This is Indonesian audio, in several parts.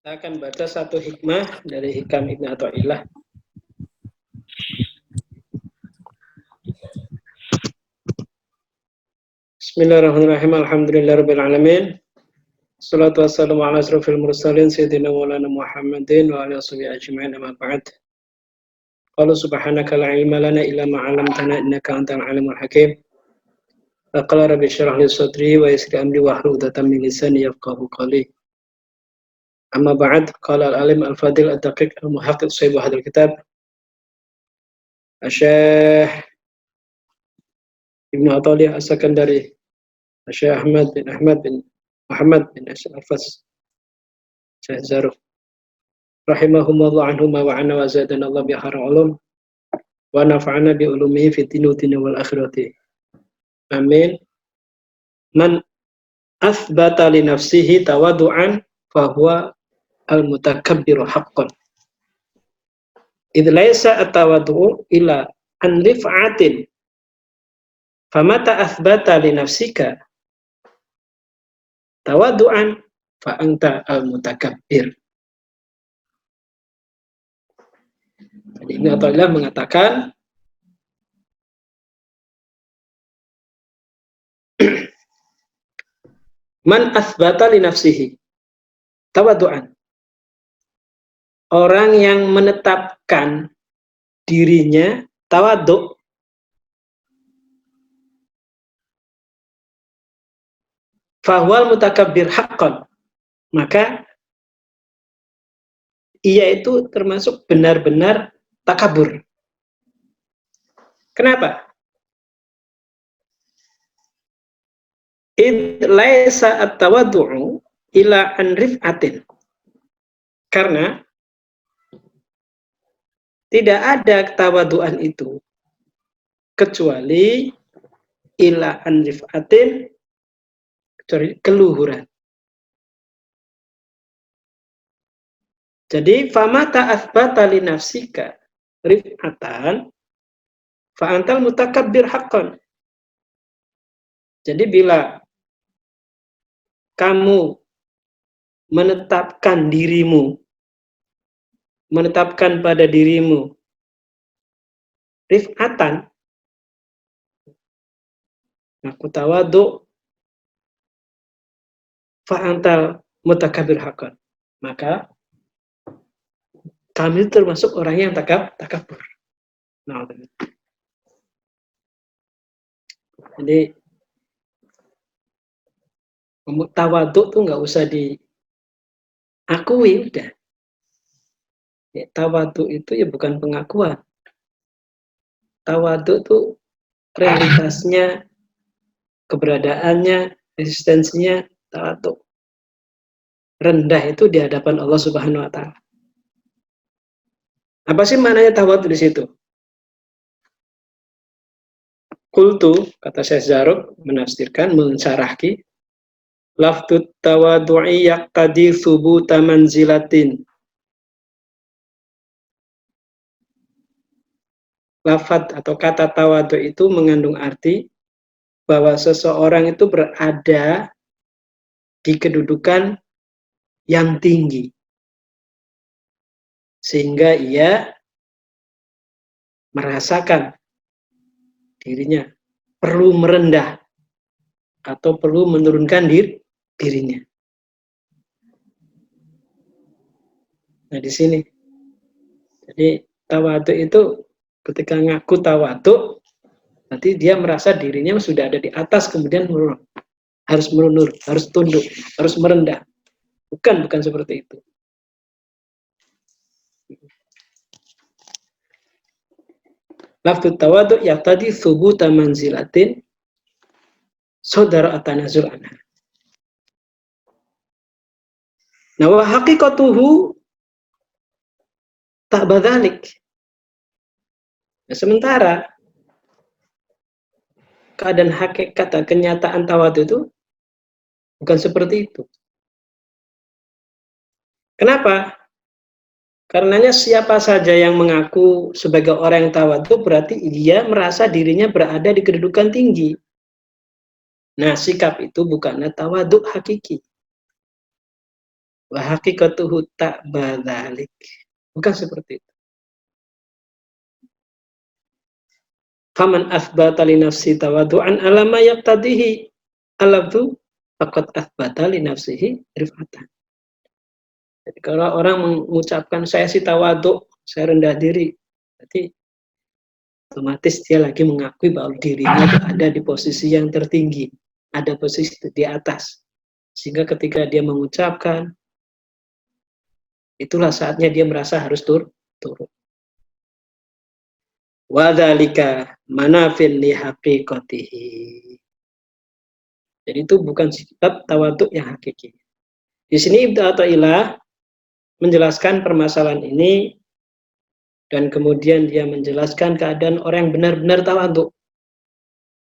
Kita akan baca satu hikmah dari Hikam Ibnu Athaillah. Bismillahirrahmanirrahim. Alhamdulillahirabbil alamin. Shalatu wassalamu ala asrofil mursalin sayyidina maulana Muhammadin wa alihi washabihi ajma'in, amma ba'd. Qala subhanaka la ilma lana illa ma 'allamtana innaka antal alimul hakim. Qala rabbi shrah li sadri wa yassir amri wahlul 'uqdatam min lisani yafqahu qawli. Amma ba'd. Qala al-alim al-fadil ad-daqiq al-muhaqqiq sahib hadzal kitab Syekh Ibnu Athaillah As-Sakandari, Syekh Ahmad bin Muhammad bin Al-Fas Syekh Zaruf rahimahumullah anhuma wa anna wa zadana Allah bi khairin ulum wa nafa'ana bi ulumihi fid dunya wal akhirati. Amin. Man athbata li nafsihi tawaddu'an fa huwa al-mutakabbiru haqqan. Idh laysa at-tawaddu'u ila an rif'atin. Famata athbata li nafsika tawaddu'an fa anta al-mutakabbir. Jadi Ibnu Athaillah mengatakan man athbata li nafsihi tawaddu'an. Orang yang menetapkan dirinya tawaddu', fahuwal mutakabbir haqqan, maka ia itu termasuk benar-benar takabur. Kenapa? Id laisa at-tawaddu'u ila an rif'atin. Karena tidak ada ketawaduan itu kecuali ila an rif'atin, kecuali keluhuran. Jadi famata athbata li nafsika rif'atan fa antal mutakabbir haqqan. Jadi bila kamu menetapkan pada dirimu rif'atan, aku tawadhu, fa antal mutakabbir haqqan, maka kami termasuk orang yang takabur. Nah, jadi tawadhu tuh nggak usah diakui, udah. Ya, tawadhu itu ya bukan pengakuan. Tawadhu tuh realitasnya, keberadaannya, eksistensinya tawadhu. Rendah itu di hadapan Allah Subhanahu wa taala. Apa sih maknanya tawadhu di situ? Qultu, kata Syekh Zaruf menafsirkan, mensyarahki, lafdut tawadhu'i yaqtadi thubuta manzilatin. Lafad atau kata tawadhu itu mengandung arti bahwa seseorang itu berada di kedudukan yang tinggi, sehingga ia merasakan dirinya perlu merendah atau perlu menurunkan dirinya. Nah, di sini. Jadi tawadhu itu ketika ngaku tawadhu, nanti dia merasa dirinya sudah ada di atas, kemudian harus menurun, harus tunduk, harus merendah. Bukan seperti itu. Lafdut tawadhu yaqtadi thubuta manzilatin saudara atanazul anha. Nah, wa haqiqatuhu tak badalik. Nah, sementara keadaan hakikat dan kenyataan tawadhu itu bukan seperti itu. Kenapa? Karenanya siapa saja yang mengaku sebagai orang yang tawadhu berarti dia merasa dirinya berada di kedudukan tinggi. Nah, sikap itu bukanlah tawadhu hakiki. Wa haqiqatuhu ta'badzalik. Bukan seperti itu. Faman athbata li nafsi tawadu'an ala ma yaqtadihi alabdu faqad athbata li nafsihi rifatan. Jadi kalau orang mengucapkan saya sih tawadu, saya rendah diri, berarti otomatis dia lagi mengakui bahwa dirinya ada di posisi yang tertinggi, ada posisi di atas. Sehingga ketika dia mengucapkan, itulah saatnya dia merasa harus turun. Wa dzalika manafin li haqiqatihi. Jadi itu bukan sifat tawaduk yang hakiki. Di sini Ibnu Athaillah menjelaskan permasalahan ini dan kemudian dia menjelaskan keadaan orang yang benar-benar tawaduk.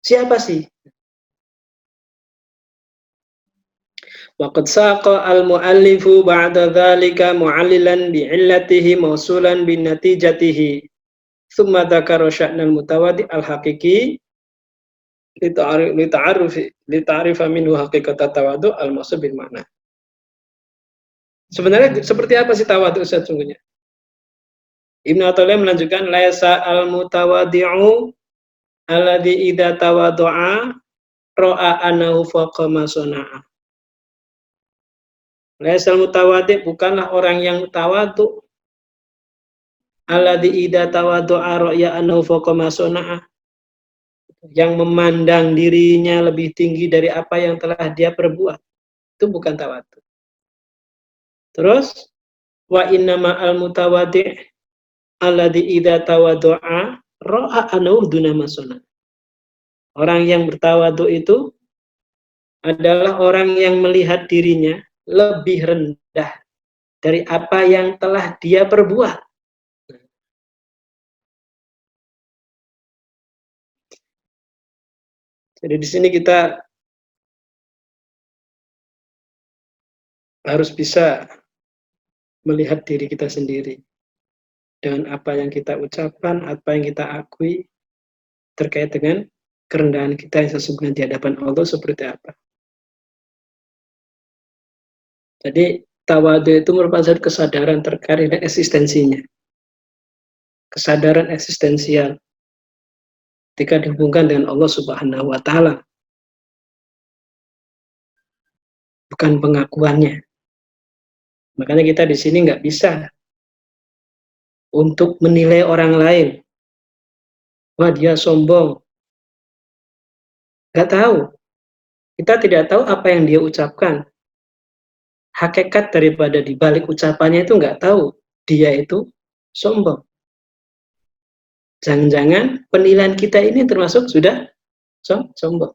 Siapa sih? Waqad saqa al-mu'allifu ba'da dzalika mu'allilan bi'illatihi mausulan bin natijatihi. Tsumma dzakara sya'nal mutawaddi al-haqiqi lita'arifa minhu haqiqat tawaddu al-maqsud bil ma'na. Sebenarnya seperti apa sih tawadhu sesungguhnya? Ibnu Athaillah melanjutkan laisa al-mutawaddi'u alladzi idza tawaddu'a ra'a annahu faqa ma sana'a. Laisa al-mutawaddi' bukanlah orang yang tawadhu alladzi idza tawaddu'a ra'a annahu faqa ma sana'a, yang memandang dirinya lebih tinggi dari apa yang telah dia perbuat. Itu bukan tawadhu. Terus wa innama al-mutawaddi' alladzi idza tawaddu'a ra'a annahu duna masana. Orang yang bertawadhu itu adalah orang yang melihat dirinya lebih rendah dari apa yang telah dia perbuat. Jadi di sini kita harus bisa melihat diri kita sendiri dengan apa yang kita ucapkan, apa yang kita akui terkait dengan kerendahan kita yang sesungguhnya di hadapan Allah seperti apa. Jadi tawadhu itu merupakan satu kesadaran terkait dengan eksistensinya. Kesadaran eksistensial ketika dihubungkan dengan Allah Subhanahu wa taala. Bukan pengakuannya. Makanya kita di sini nggak bisa untuk menilai orang lain. Wah, dia sombong. Nggak tahu. Kita tidak tahu apa yang dia ucapkan. Hakikat daripada di balik ucapannya itu nggak tahu. Dia itu sombong. Jangan-jangan penilaian kita ini termasuk sudah sombong.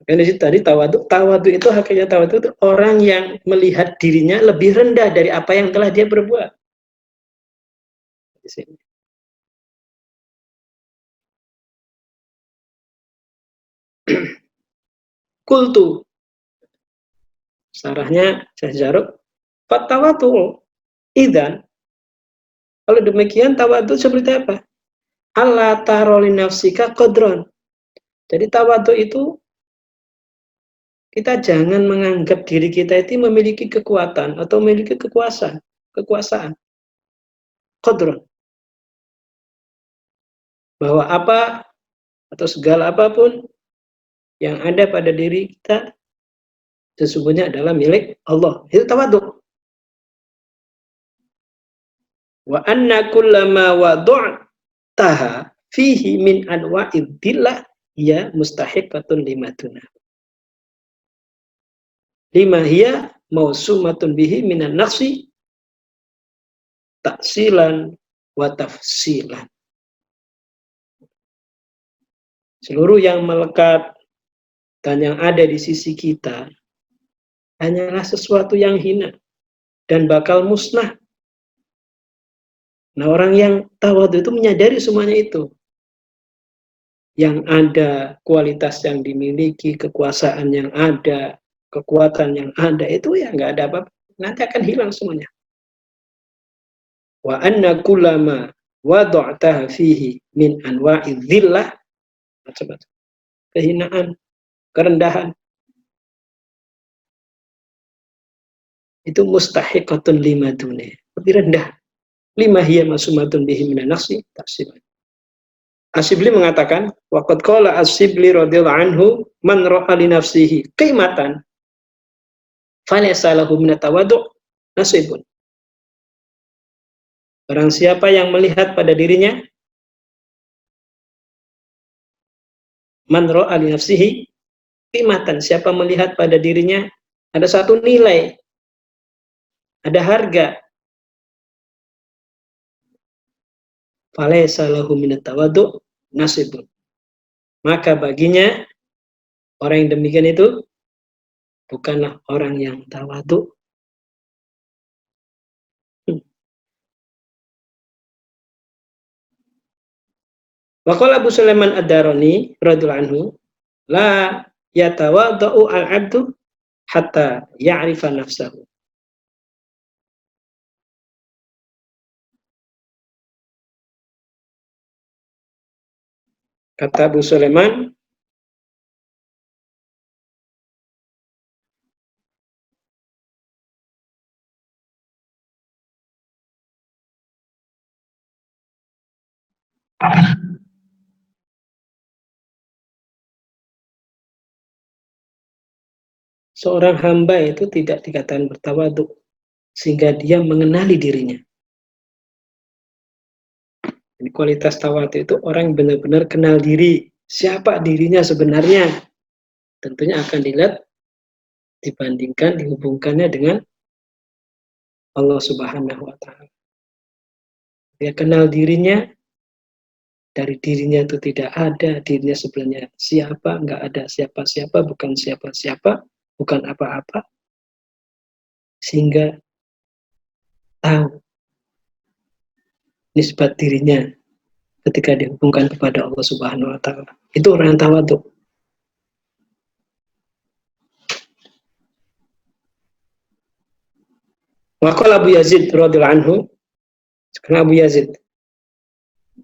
Karena di situ tadi tawadhu itu hakikatnya tawadhu itu orang yang melihat dirinya lebih rendah dari apa yang telah dia perbuat. Di sini. Kultu. Sarahnya Syekh Jaruk, fatawatu idzan. Kalau demikian tawadhu seperti apa? Allah taroli nafsika qadron. Jadi tawadhu itu kita jangan menganggap diri kita itu memiliki kekuatan atau memiliki kekuasaan. Qadron. Bahwa apa atau segala apapun yang ada pada diri kita sesungguhnya adalah milik Allah. Itu tawadhu. Wa anna kullama wadu'taha fihi min anwa'id dillah ya mustahiqatun limatuna. Lima hiya mausumatun bihi minan naqsi taksilan wa tafsilan. Seluruh yang melekat dan yang ada di sisi kita hanyalah sesuatu yang hina dan bakal musnah. Nah, orang yang tawadhu itu menyadari semuanya itu. Yang ada kualitas yang dimiliki, kekuasaan yang ada, kekuatan yang ada, itu ya nggak ada apa-apa. Nanti akan hilang semuanya. Wa anna kullama wadu'taha fihi min anwa'i dhillah, macam-macam. Kehinaan, kerendahan. itu mustahiqatun limadune, lebih rendah. Lima hiya masumatun bihi minan naqsi tafsilan. Asyibli mengatakan, waqad qala Asyibli radhiyallahu anhu, man ra'a li nafsihi qimatan falaysa lahu min tawaddu' nasibun. Barang siapa yang melihat pada dirinya, man ra'a li nafsihi qimatan, siapa melihat pada dirinya ada satu nilai, ada harga, falaysa lahu min tawaddu' nasibun, maka baginya orang yang demikian itu bukanlah orang yang tawadhu. Wa qala Abu Sulaiman Ad-Darani radhiyallahu anhu, la yatawadhu al-'abdu hatta ya'rifa nafsahu. Kata Abu Sulaiman, seorang hamba itu tidak dikatakan bertawadhu sehingga dia mengenali dirinya. Jadi kualitas tawadhu itu orang benar-benar kenal diri, siapa dirinya sebenarnya. Tentunya akan dilihat, dibandingkan, dihubungkannya dengan Allah Subhanahu wa Ta'ala. Dia kenal dirinya, dari dirinya itu tidak ada, dirinya sebenarnya siapa, nggak ada siapa-siapa, bukan siapa-siapa, bukan apa-apa, sehingga tahu nisbat dirinya ketika dihubungkan kepada Allah Subhanahu wa Ta'ala. Itu orang yang tawadhu. Wa qala Abu Yazid radhiyallahu anhu, sekarang Abu Yazid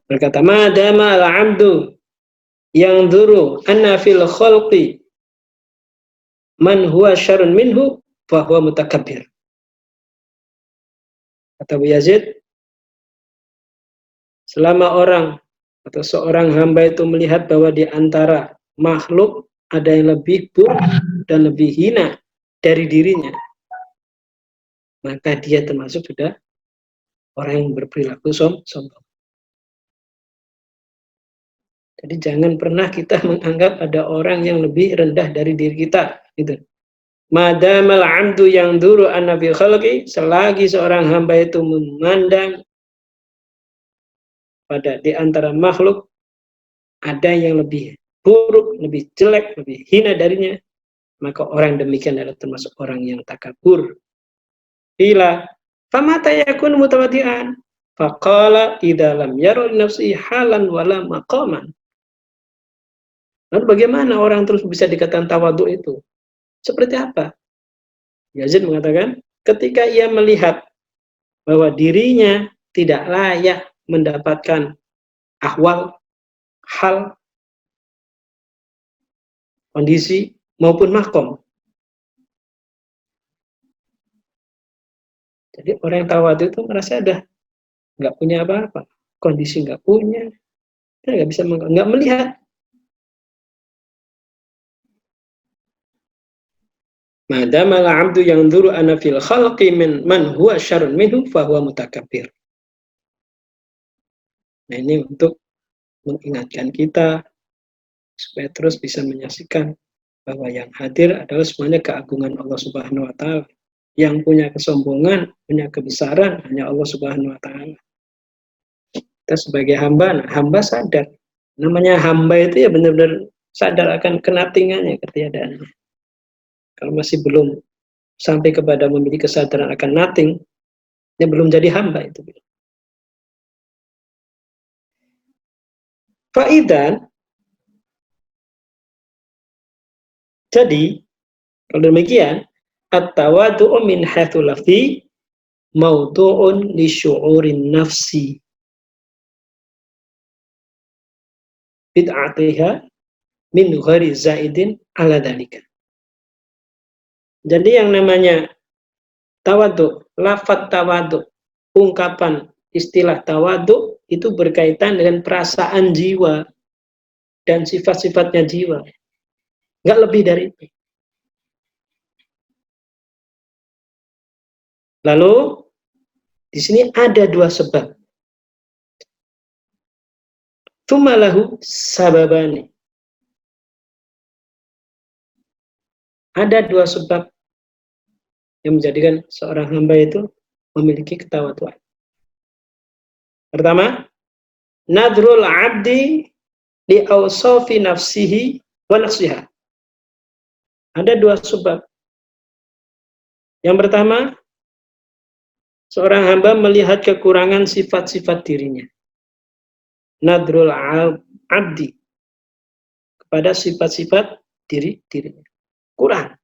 berkata, madama al-'abdu yanzuru anna fil khalqi man huwa syarrun minhu fa huwa mutakabbir. Kata Abu Yazid, selama orang atau seorang hamba itu melihat bahwa di antara makhluk ada yang lebih buruk dan lebih hina dari dirinya, maka dia termasuk sudah orang yang berperilaku sombong. Jadi jangan pernah kita menganggap ada orang yang lebih rendah dari diri kita. Gitu. Madamal 'abdu yang duru anna fil khalqi, selagi seorang hamba itu memandang pada di antara makhluk ada yang lebih buruk, lebih jelek, lebih hina darinya, maka orang demikian adalah termasuk orang yang takabur. Ila famata yakun mutawaddi'an faqala idza lam yara li nafsihi halan wala maqaman. Lalu bagaimana orang terus bisa dikatakan tawadhu itu? Seperti apa? Yazid mengatakan, ketika ia melihat bahwa dirinya tidak layak mendapatkan ahwal, hal, kondisi, maupun makom. Jadi orang yang tawadhu itu merasa ada nggak punya apa-apa, kondisi nggak punya, dia nggak bisa nggak melihat. Madama al-'abdu yanzuru anna fil khalqi min man huwa syarrun minhu fa huwa mutakabbir. Nah, ini untuk mengingatkan kita supaya terus bisa menyaksikan bahwa yang hadir adalah semuanya keagungan Allah Subhanahu wa Ta'ala. Yang punya kesombongan, punya kebesaran hanya Allah Subhanahu wa Ta'ala. Kita sebagai hamba, hamba sadar. Namanya hamba itu ya benar-benar sadar akan kenatingannya, ketiadaannya. Kalau masih belum sampai kepada memiliki kesadaran akan nothing, dia belum jadi hamba itu. Faidan, jadi kalau demikian, at-tawadhu'u min haitsu lafzi mawdu'un li syu'urin nafsi bid'atiha min ghairi zaidin ala dzalika. Jadi yang namanya Tawadhu, lafadz tawadhu, ungkapan istilah tawadhu itu berkaitan dengan perasaan jiwa dan sifat-sifatnya jiwa. Nggak lebih dari itu. Lalu di sini ada dua sebab. Tumalahu sababani. Ada dua sebab yang menjadikan seorang hamba itu memiliki ketawaduan. Pertama, nadrul abdi li awsafi nafsihi wa nafsiha. Ada dua sebab. Yang pertama, seorang hamba melihat kekurangan sifat-sifat dirinya. Nadrul abdi kepada sifat-sifat dirinya. Kurang.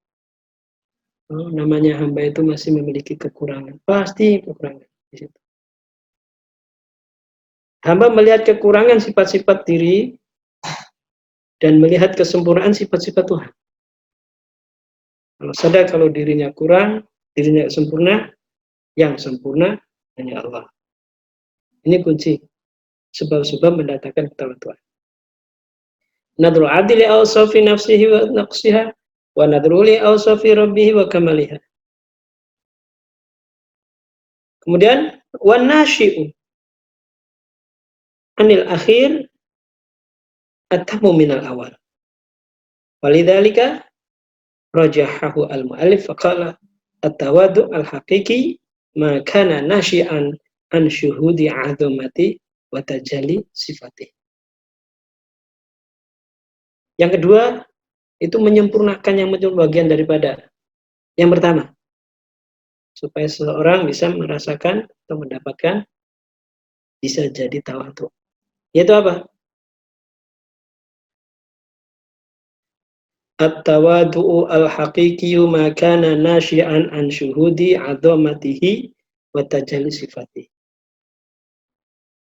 Oh, namanya hamba itu masih memiliki kekurangan. Pasti kekurangan di situ. Hamba melihat kekurangan sifat-sifat diri dan melihat kesempurnaan sifat-sifat Tuhan. Kalau sadar kalau dirinya kurang, dirinya sempurna, yang sempurna hanya Allah. Ini kunci sebab-sebab mendatangkan ketawaduan. Nadrul abdi li awsafi nafsihi wa naqsiha wa nadrul li awsafi rabbihi wa kamaliha. Kemudian wa nasyi'u anil akhir atamu minal awal. Walidzalika rajahahu al-mu'allif faqala at-tawadu al-haqiqi ma kana nasyi'an an syuhudi 'azamati wa tajalli sifati. Yang kedua, itu menyempurnakan yang menjadi bagian daripada yang pertama. Supaya seseorang bisa merasakan atau mendapatkan bisa jadi tawadhu. Yaitu apa? At-tawadu'u al-haqiqiyu ma kana nasyi'an an syuhudi 'azamatihi wa tajalli sifati.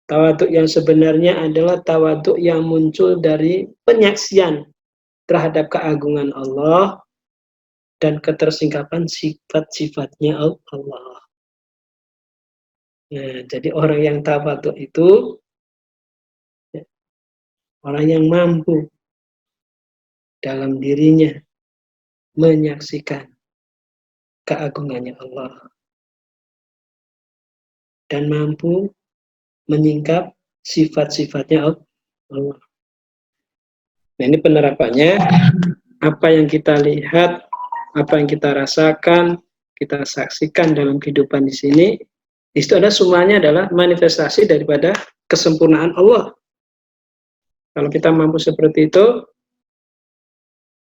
Tawaduk yang sebenarnya adalah tawaduk yang muncul dari penyaksian terhadap keagungan Allah dan ketersingkapan sifat-sifatnya Allah. Nah, jadi orang yang tawaduk itu orang yang mampu dalam dirinya menyaksikan keagungannya Allah dan mampu menyingkap sifat-sifatnya Allah. Nah, ini penerapannya, apa yang kita lihat, apa yang kita rasakan, kita saksikan dalam kehidupan di sini, itu ada semuanya adalah manifestasi daripada kesempurnaan Allah. Kalau kita mampu seperti itu,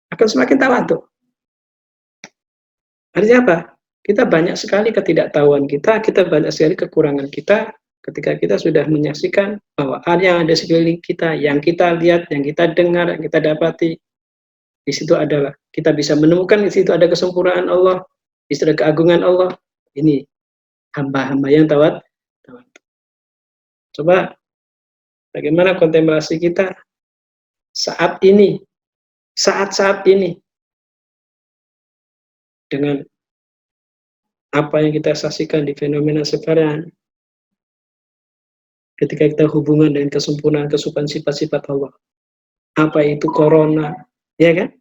akan semakin tawadhu. Artinya apa? Kita banyak sekali ketidaktahuan kita banyak sekali kekurangan kita, ketika kita sudah menyaksikan bahwa yang ada sekeliling kita, yang kita lihat, yang kita dengar, yang kita dapati, di situ adalah kita bisa menemukan di situ ada kesempurnaan Allah, di situ ada keagungan Allah. Ini hamba-hamba yang tawadhu. Coba bagaimana kontemplasi kita saat ini, saat-saat ini, dengan apa yang kita saksikan di fenomena sekarang, ketika kita hubungan dengan kesempurnaan kesukaan sifat-sifat Allah. Apa itu corona, ya kan?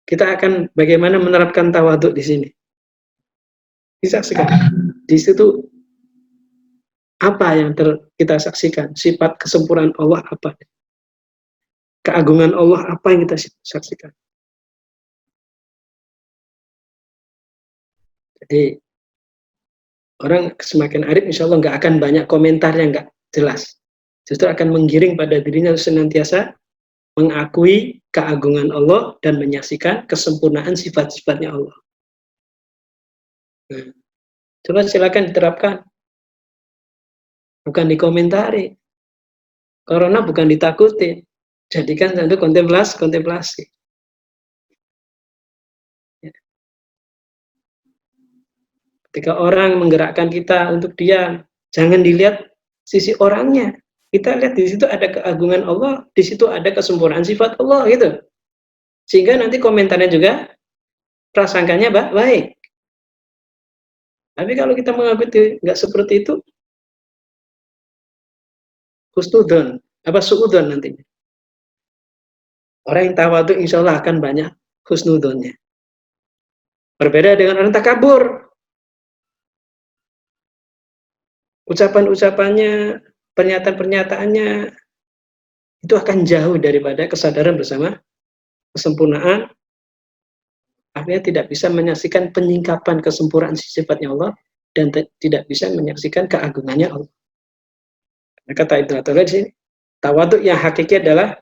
Kita akan bagaimana menerapkan tawadhu di sini. Disaksikan. Di situ apa yang kita saksikan? Sifat kesempurnaan Allah apa? Keagungan Allah apa yang kita saksikan? Jadi orang semakin arif, insya Allah nggak akan banyak komentar yang nggak jelas. Justru akan menggiring pada dirinya senantiasa mengakui keagungan Allah dan menyaksikan kesempurnaan sifat-sifatnya Allah. Nah, coba silakan diterapkan. Bukan dikomentari. Corona bukan ditakuti. Jadikan satu kontemplasi. Ketika orang menggerakkan kita untuk diam, jangan dilihat sisi orangnya. Kita lihat di situ ada keagungan Allah, di situ ada kesempurnaan sifat Allah gitu. Sehingga nanti komentarnya juga prasangkanya baik. Tapi kalau kita mengaku nggak seperti itu, husnudon, apa suudon nantinya. Orang yang tawadhu insya Allah akan banyak husnudonnya. Berbeda dengan orang takabur. Ucapan-ucapannya, pernyataan-pernyataannya, itu akan jauh daripada kesadaran bersama kesempurnaan. Akhirnya tidak bisa menyaksikan penyingkapan kesempurnaan sifatnya Allah dan tidak bisa menyaksikan keagungannya Allah. Kata Ibnu Athaillah di sini, tawadhu yang hakiki adalah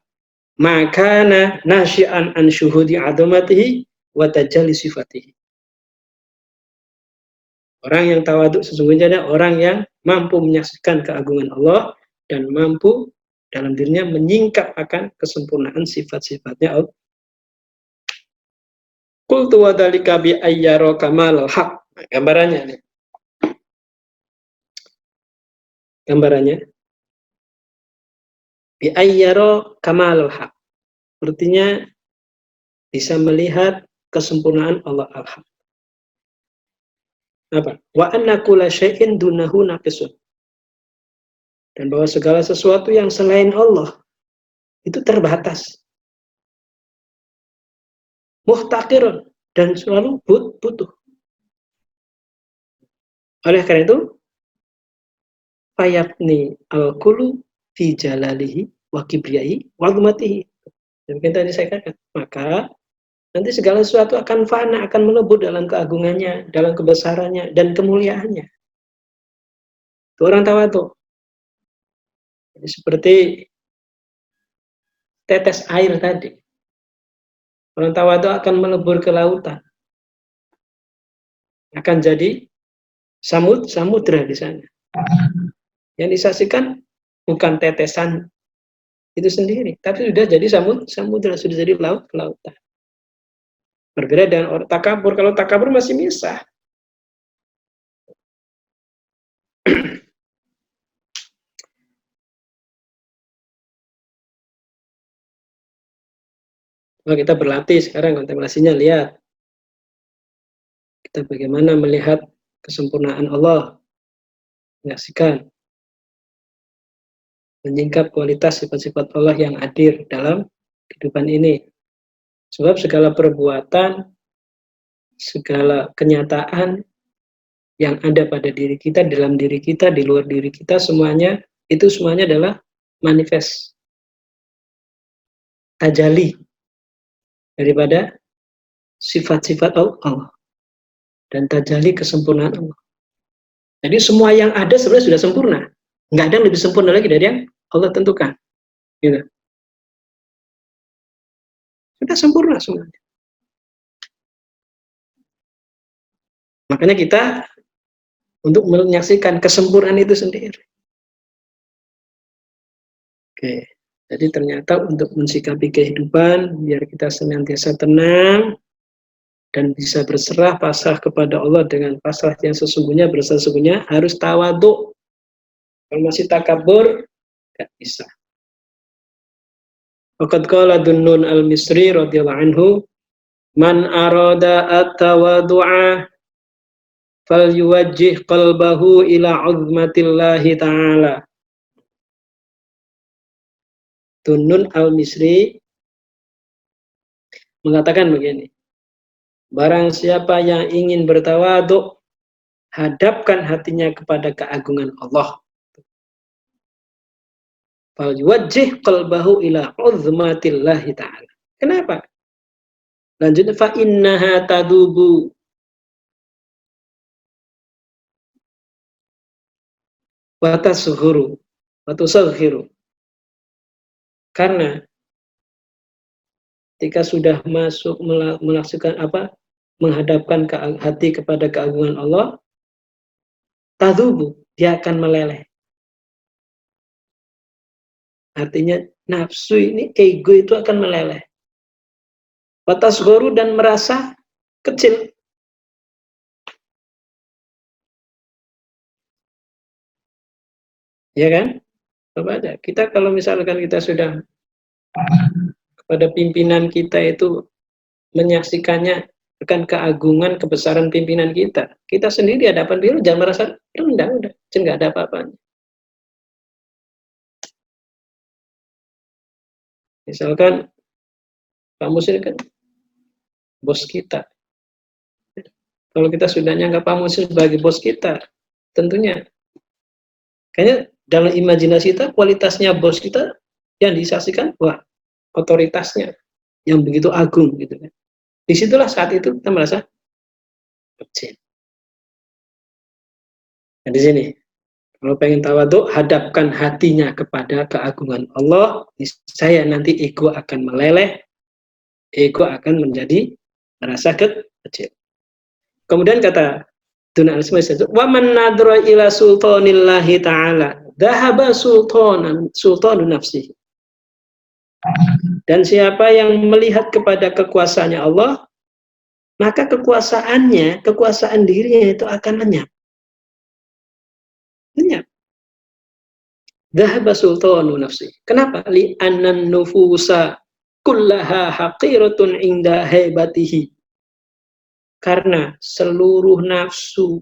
makana nasyi'an an syuhudi adamatihi wa tajalli sifatihi. Orang yang tawadhu sesungguhnya adalah orang yang mampu menyaksikan keagungan Allah dan mampu dalam dirinya menyingkap akan kesempurnaan sifat-sifatnya Allah. Qultu wa dzalika bi ayyara kamalal haq. Nah, gambarannya nih. Gambarannya bi ayyara kamalal haq. Artinya bisa melihat kesempurnaan Allah al-haq. Apa? Wa anna kulla syai'in dunahu naqisun. Dan bahwa segala sesuatu yang selain Allah itu terbatas. Muhtaqirun, dan selalu butuh. Oleh karena itu, fayabni al-kulu fi jalalihi wa kibriyai wa azmatihi. Yang tadi saya katakan, maka nanti segala sesuatu akan fana, akan melebur dalam keagungannya, dalam kebesarannya, dan kemuliaannya. Itu orang tawadhu. Jadi seperti tetes air tadi. Orang tawadhu akan melebur ke lautan. Akan jadi samudra di sana. Yang disaksikan bukan tetesan itu sendiri, tapi sudah jadi samudra, sudah jadi lautan. Berbeda dengan orang takabur. Kalau takabur masih misah. Nah, kita berlatih sekarang kontemplasinya, lihat kita bagaimana melihat kesempurnaan Allah, menyaksikan, menyingkap kualitas sifat-sifat Allah yang hadir dalam kehidupan ini. Sebab segala perbuatan, segala kenyataan yang ada pada diri kita, dalam diri kita, di luar diri kita, semuanya adalah manifest, tajali daripada sifat-sifat Allah dan tajali kesempurnaan Allah. Jadi semua yang ada sebenarnya sudah sempurna. Nggak ada yang lebih sempurna lagi dari yang Allah tentukan. Gitu. Sudah sempurna semuanya. Makanya kita untuk menyaksikan kesempurnaan itu sendiri. Oke. Jadi ternyata untuk mensikapi kehidupan, biar kita senantiasa tenang, dan bisa berserah pasrah kepada Allah dengan pasrah yang sesungguhnya, bersesungguhnya harus tawadhu. Kalau masih takabur, nggak bisa. Waqad qala Dunnun al-Misri radhiyallahu anhu, man arada at-tawadhu'a falyuwajjih qalbahu ila 'azmatillahi ta'ala. Dunnun al-Misri mengatakan begini, barang siapa yang ingin bertawadhu, hadapkan hatinya kepada keagungan Allah. Falyuwajjih qalbahu ila 'azmatillahi ta'ala. Kenapa? Lanjutnya, fa innaha tadubu wa tasghuru wa tusaghiru. Karena ketika sudah masuk melaksanakan menghadapkan hati kepada keagungan Allah, tadubu, dia akan meleleh. Artinya nafsu ini, ego itu akan meleleh. Batas guru dan merasa kecil. Ya kan? Coba aja. Kita kalau misalkan kita sudah kepada pimpinan kita itu menyaksikannya Bukan keagungan, kebesaran pimpinan kita. Kita sendiri hadapan beliau jangan merasa rendah, udah, nggak ada apa-apanya. Misalkan Pak Muslim kan bos kita. Kalau kita sudah nyanggap Pak Muslim sebagai bos kita, tentunya kayaknya dalam imajinasi kita kualitasnya bos kita yang disaksikan, wah, otoritasnya yang begitu agung gitu kan. Disitulah saat itu kita merasa kecil. Nah, di sini kalau pengen tawadhu, hadapkan hatinya kepada keagungan Allah. Saya nanti ego akan meleleh, ego akan menjadi merasa kecil. Kemudian kata Tuna al-Ismail, wa man nadra ila sultanillahi ta'ala dhahaba sultanu nafsihi. Dan siapa yang melihat kepada kekuasaannya Allah, maka kekuasaannya, kekuasaan dirinya itu akan lenyap. Lenyap. Dhahaba sultanu nafsi. Kenapa? Li'annan nufusa kullaha haqiratun inda haibatihi. Karena seluruh nafsu,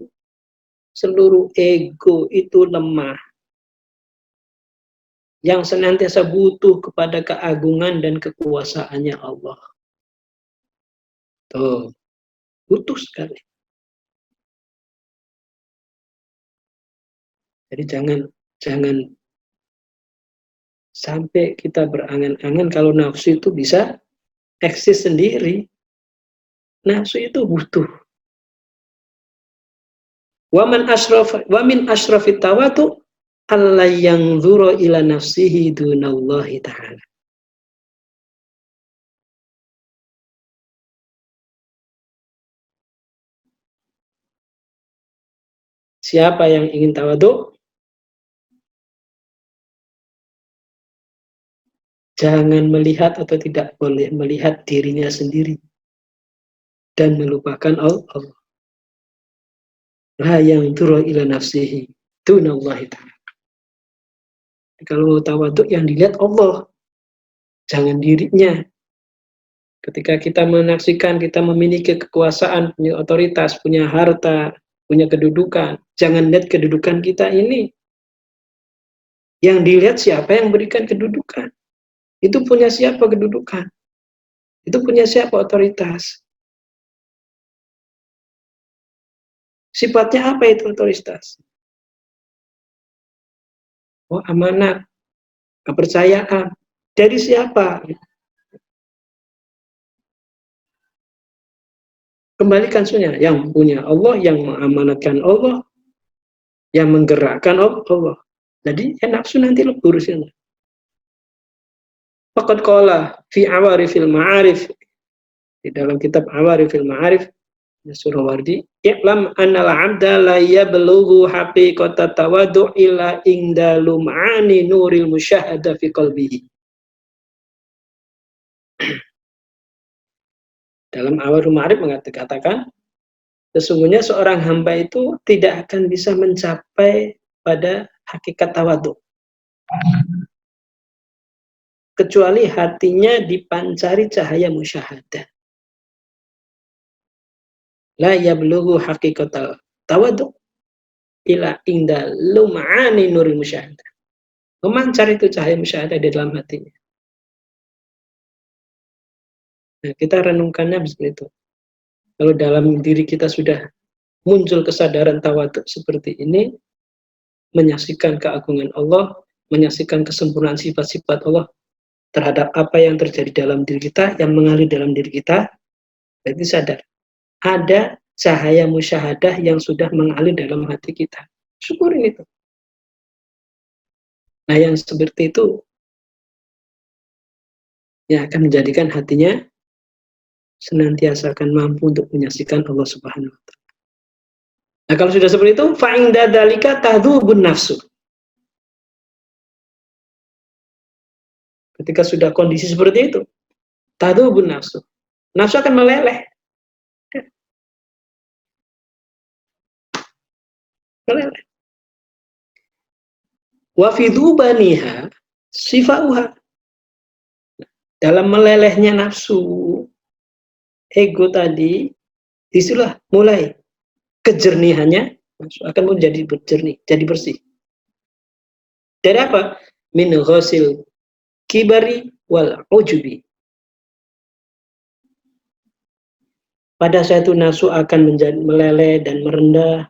seluruh ego itu lemah. Yang senantiasa butuh kepada keagungan dan kekuasaannya Allah. Tuh, butuh sekali. Jadi jangan sampai kita berangan-angan kalau nafsu itu bisa eksis sendiri. Nafsu itu butuh. Wa min asyrafit tawadu alla yanzura ila nafsihi dunallahi ta'ala. Siapa yang ingin tawadhu, jangan melihat atau tidak boleh melihat dirinya sendiri dan melupakan Allah. La yanzura ila nafsihi dunallahi ta'ala. Kalau tawadhu yang dilihat Allah, jangan dirinya. Ketika kita menaksikan kita memiliki kekuasaan, punya otoritas, punya harta, punya kedudukan, jangan lihat kedudukan kita ini. Yang dilihat siapa yang berikan kedudukan. Itu punya siapa kedudukan. Itu punya siapa otoritas. Sifatnya apa itu otoritas? Oh, amanat, kepercayaan. Dari siapa? Kembalikan semuanya. Yang punya Allah, yang mengamanatkan Allah, yang menggerakkan Allah. Jadi ya nafsu nanti lebur sini. Faqad qala fi awarifil ma'arif, di dalam kitab Awarifil Ma'arif Surawardi, i'lam annal 'abda la yablughu haqiqata tawaddu' illa inda lum'ani nuril musyahada fi qalbihi. Dalam Awarifil Ma'arif mengatakan, sesungguhnya seorang hamba itu tidak akan bisa mencapai pada hakikat tawadhu kecuali hatinya dipancari cahaya musyahadah. La yablughu haqiqatal tawadhu ila inda lum'ani nuril musyahadah. Memancar itu cahaya musyahadah di dalam hatinya. Nah, kita renungkannya seperti itu. Kalau dalam diri kita sudah muncul kesadaran tawadhu seperti ini, menyaksikan keagungan Allah, menyaksikan kesempurnaan sifat-sifat Allah terhadap apa yang terjadi dalam diri kita, yang mengalir dalam diri kita, berarti sadar. Ada cahaya musyahadah yang sudah mengalir dalam hati kita. Syukurin itu. Nah, yang seperti itu yang akan menjadikan hatinya senantiasa akan mampu untuk menyaksikan Allah Subhanahu wa ta'ala. Nah, kalau sudah seperti itu, fa'inda dzalika tahdhubun nafsu. Ketika sudah kondisi seperti itu, tahdhubun nafsu. Nafsu akan meleleh. Meleleh. Wa fi dhubaniha sifauha. Dalam melelehnya nafsu, ego tadi, Disitulah mulai kejernihannya akan menjadi berjernih, jadi bersih. Dari apa? Min ghasil kibari wal ujubi. Pada saat itu nafsu akan menjadi meleleh dan merendah.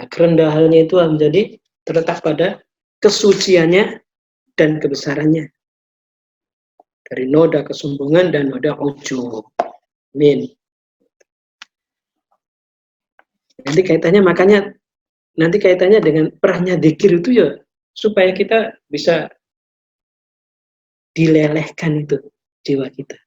Nah, kerendahannya itu menjadi terletak pada kesuciannya dan kebesarannya. Dari noda kesombongan dan noda ujub. Amin. Nanti kaitannya dengan perannya dzikir itu ya supaya kita bisa dilelehkan itu jiwa kita.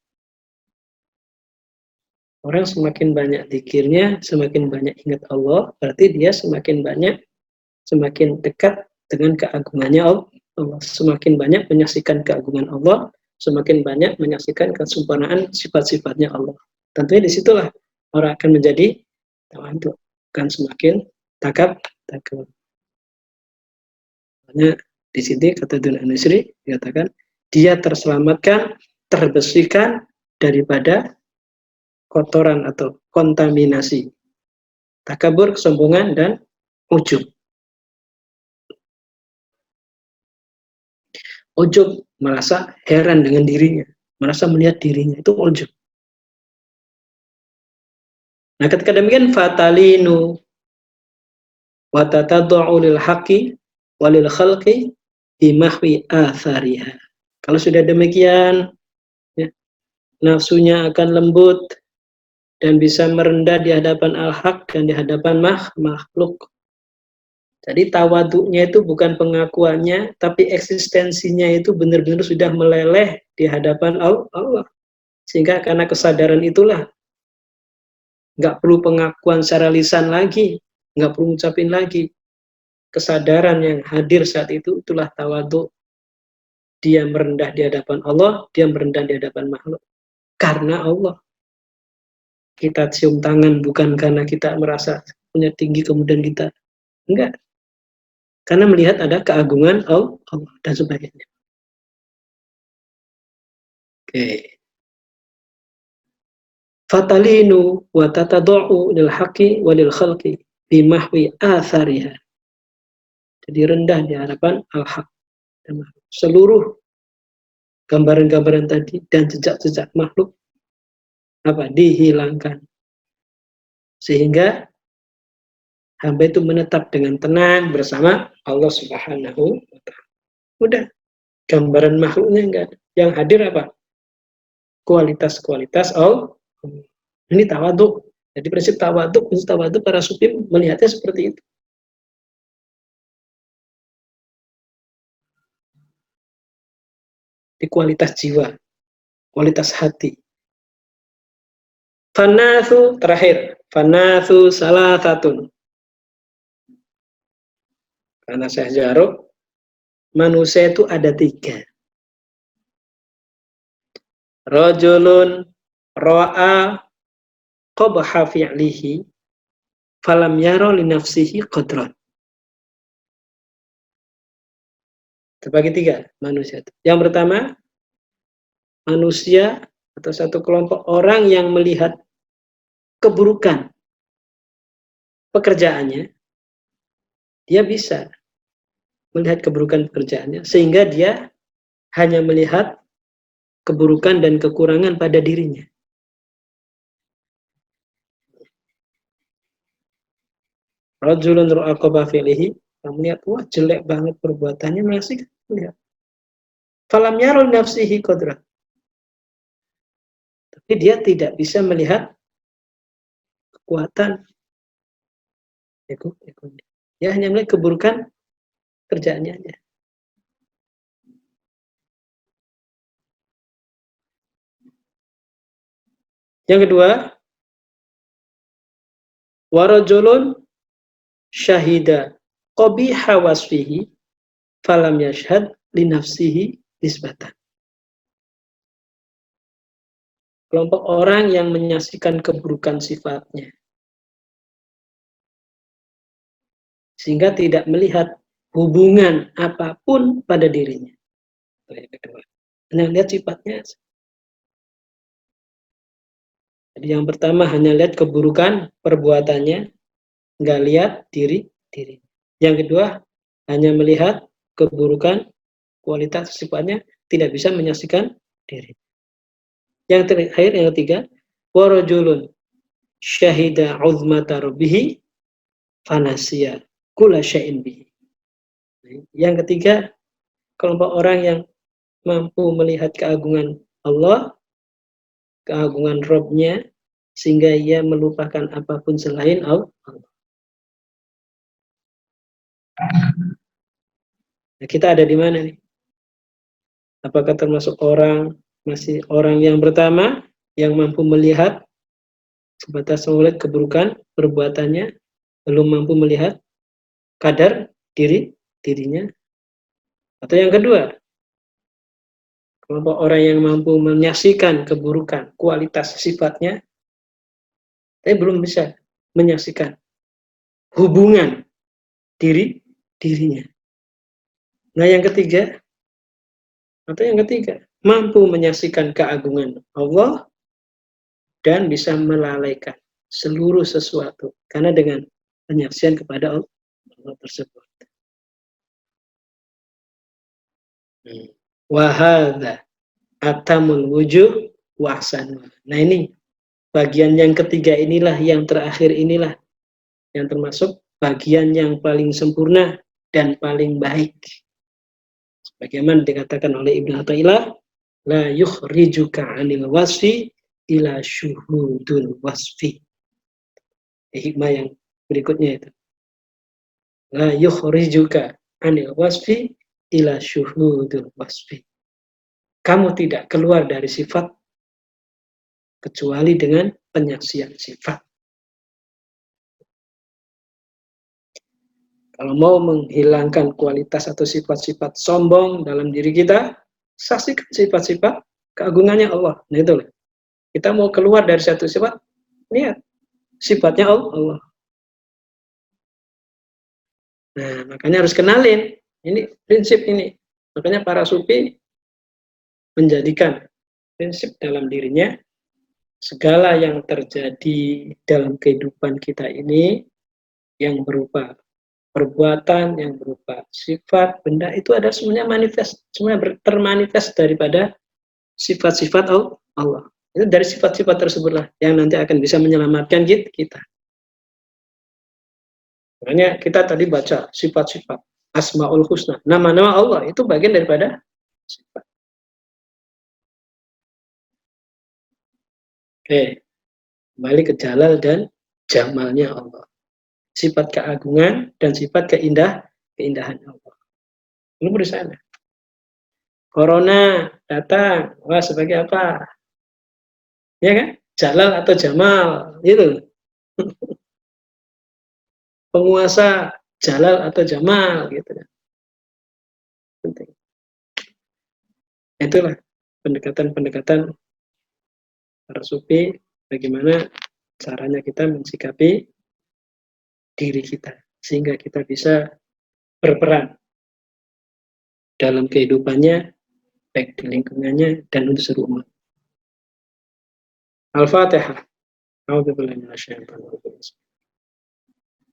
Orang semakin banyak dzikirnya, semakin banyak ingat Allah, berarti dia semakin banyak, semakin dekat dengan keagungannya Allah. Semakin banyak menyaksikan keagungan Allah, semakin banyak menyaksikan kesempurnaan sifat-sifatnya Allah. Tentunya disitulah orang akan menjadi tawadhu, akan semakin takabur. Makanya di sini kata Ibnu An-Nusri dikatakan dia terselamatkan, terbersihkan daripada kotoran atau kontaminasi takabur, kesombongan, dan ujub. Ujub merasa heran dengan dirinya, merasa melihat dirinya, itu ujub. Nah, ketika demikian fatalinu wa tataddu'u lil haqqi walil khalqi bimahwi athariha. Kalau sudah demikian, ya, nafsunya akan lembut dan bisa merendah di hadapan al-haq dan di hadapan makhluk. Jadi tawaduknya itu bukan pengakuannya, tapi eksistensinya itu benar-benar sudah meleleh di hadapan Allah. Sehingga karena kesadaran itulah, nggak perlu pengakuan secara lisan lagi, nggak perlu ngucapin lagi. Kesadaran yang hadir saat itu, itulah tawaduk. Dia merendah di hadapan Allah, dia merendah di hadapan makhluk. Karena Allah. Kita cium tangan bukan karena kita merasa punya tinggi kemudian kita. Enggak. Karena melihat ada keagungan Allah dan sebagainya. Oke. Fatalinu wa tataddu'u lil haqqi wa lil khalqi bimahwi athariha. Jadi rendah di hadapan al-haq. Seluruh gambaran-gambaran tadi dan jejak-jejak makhluk dihilangkan. Sehingga hamba itu menetap dengan tenang bersama Allah Subhanahu wa ta'ala. Udah, gambaran makhluknya enggak ada. Yang hadir apa? Kualitas-kualitas Allah. Ini tawaduk. Jadi prinsip tawaduk para sufi melihatnya seperti itu. Di kualitas jiwa, kualitas hati. Fanathu terakhir, fanathu salasatun. Karena saya Jaruk, manusia itu ada 3. Rajulun ra'a qabha fi'lihi falam yara li nafsihi qadran. Terbagi 3 manusia itu. Yang pertama, manusia atau satu kelompok orang yang melihat keburukan pekerjaannya, dia bisa melihat keburukan pekerjaannya sehingga dia hanya melihat keburukan dan kekurangan pada dirinya. Rajulun ra'aqaba fi'lihi, melihat wah jelek banget perbuatannya, masih melihat. Falam yarul nafsihi qadra. Tapi dia tidak bisa melihat kekuatan dia hanya melihat keburukan kerjaannya aja. Yang kedua, warajulun syahida qabiha wasfihi falam yashhad li nafsihi nisbatan. Kelompok orang yang menyaksikan keburukan sifatnya sehingga tidak melihat hubungan apapun pada dirinya. Yang kedua, hanya lihat sifatnya. Jadi yang pertama hanya lihat keburukan perbuatannya, nggak lihat diri. Yang kedua hanya melihat keburukan kualitas sifatnya, tidak bisa menyaksikan diri. Yang terakhir, yang ketiga, warajulun syahida uzmata rabbihi fanasiya kula syai'in bihi. Yang ketiga, kelompok orang yang mampu melihat keagungan Allah, keagungan Rabb-nya, sehingga ia melupakan apapun selain Allah. Nah, kita ada di mana nih? Apakah termasuk masih orang yang pertama yang mampu melihat sebatas melihat keburukan perbuatannya, belum mampu melihat kadar dirinya? Atau yang kedua, kelompok orang yang mampu menyaksikan keburukan kualitas sifatnya, tapi belum bisa menyaksikan hubungan dirinya. Nah, yang ketiga, mampu menyaksikan keagungan Allah dan bisa melalaikan seluruh sesuatu karena dengan penyaksian kepada Allah tersebut. Wahada atamul wujuh wahsan. Nah, ini bagian yang ketiga inilah, yang terakhir inilah yang termasuk bagian yang paling sempurna dan paling baik. Sebagaimana dikatakan oleh Ibnu Athaillah, la yukhrijuka 'anil wasfi ila syuhudul wasfi. Hikmah yang berikutnya itu. La yukhrijuka 'anil wasfi ila syuhudul wasfi. Kamu tidak keluar dari sifat kecuali dengan penyaksian sifat. Kalau mau menghilangkan kualitas atau sifat-sifat sombong dalam diri kita, saksikan sifat-sifat keagungannya Allah. Nah, itu loh. Kita mau keluar dari satu sifat, lihat sifatnya Allah. Nah, makanya harus kenalin. Ini prinsip ini. Makanya para sufi menjadikan prinsip dalam dirinya, segala yang terjadi dalam kehidupan kita ini, yang berupa perbuatan, yang berupa sifat, benda, itu ada semuanya termanifest daripada sifat-sifat Allah. Itu dari sifat-sifat tersebutlah yang nanti akan bisa menyelamatkan kita. Makanya kita tadi baca sifat-sifat Asmaul Husna, nama-nama Allah itu bagian daripada sifat. Oke, kembali ke jalal dan jamalnya Allah. Sifat keagungan dan sifat keindahan Allah. Ini bersama. Corona datang, wah sebagai apa? Ya kan? Jalal atau Jamal, gitu. Penguasa Jalal atau Jamal, gitu. Penting. Itulah pendekatan-pendekatan para sufi, bagaimana caranya kita mensikapi diri kita, sehingga kita bisa berperan dalam kehidupannya, baik di lingkungannya dan untuk seluruh umat. Al-Fatihah. A'udzubillahi minasyaitonir rajim.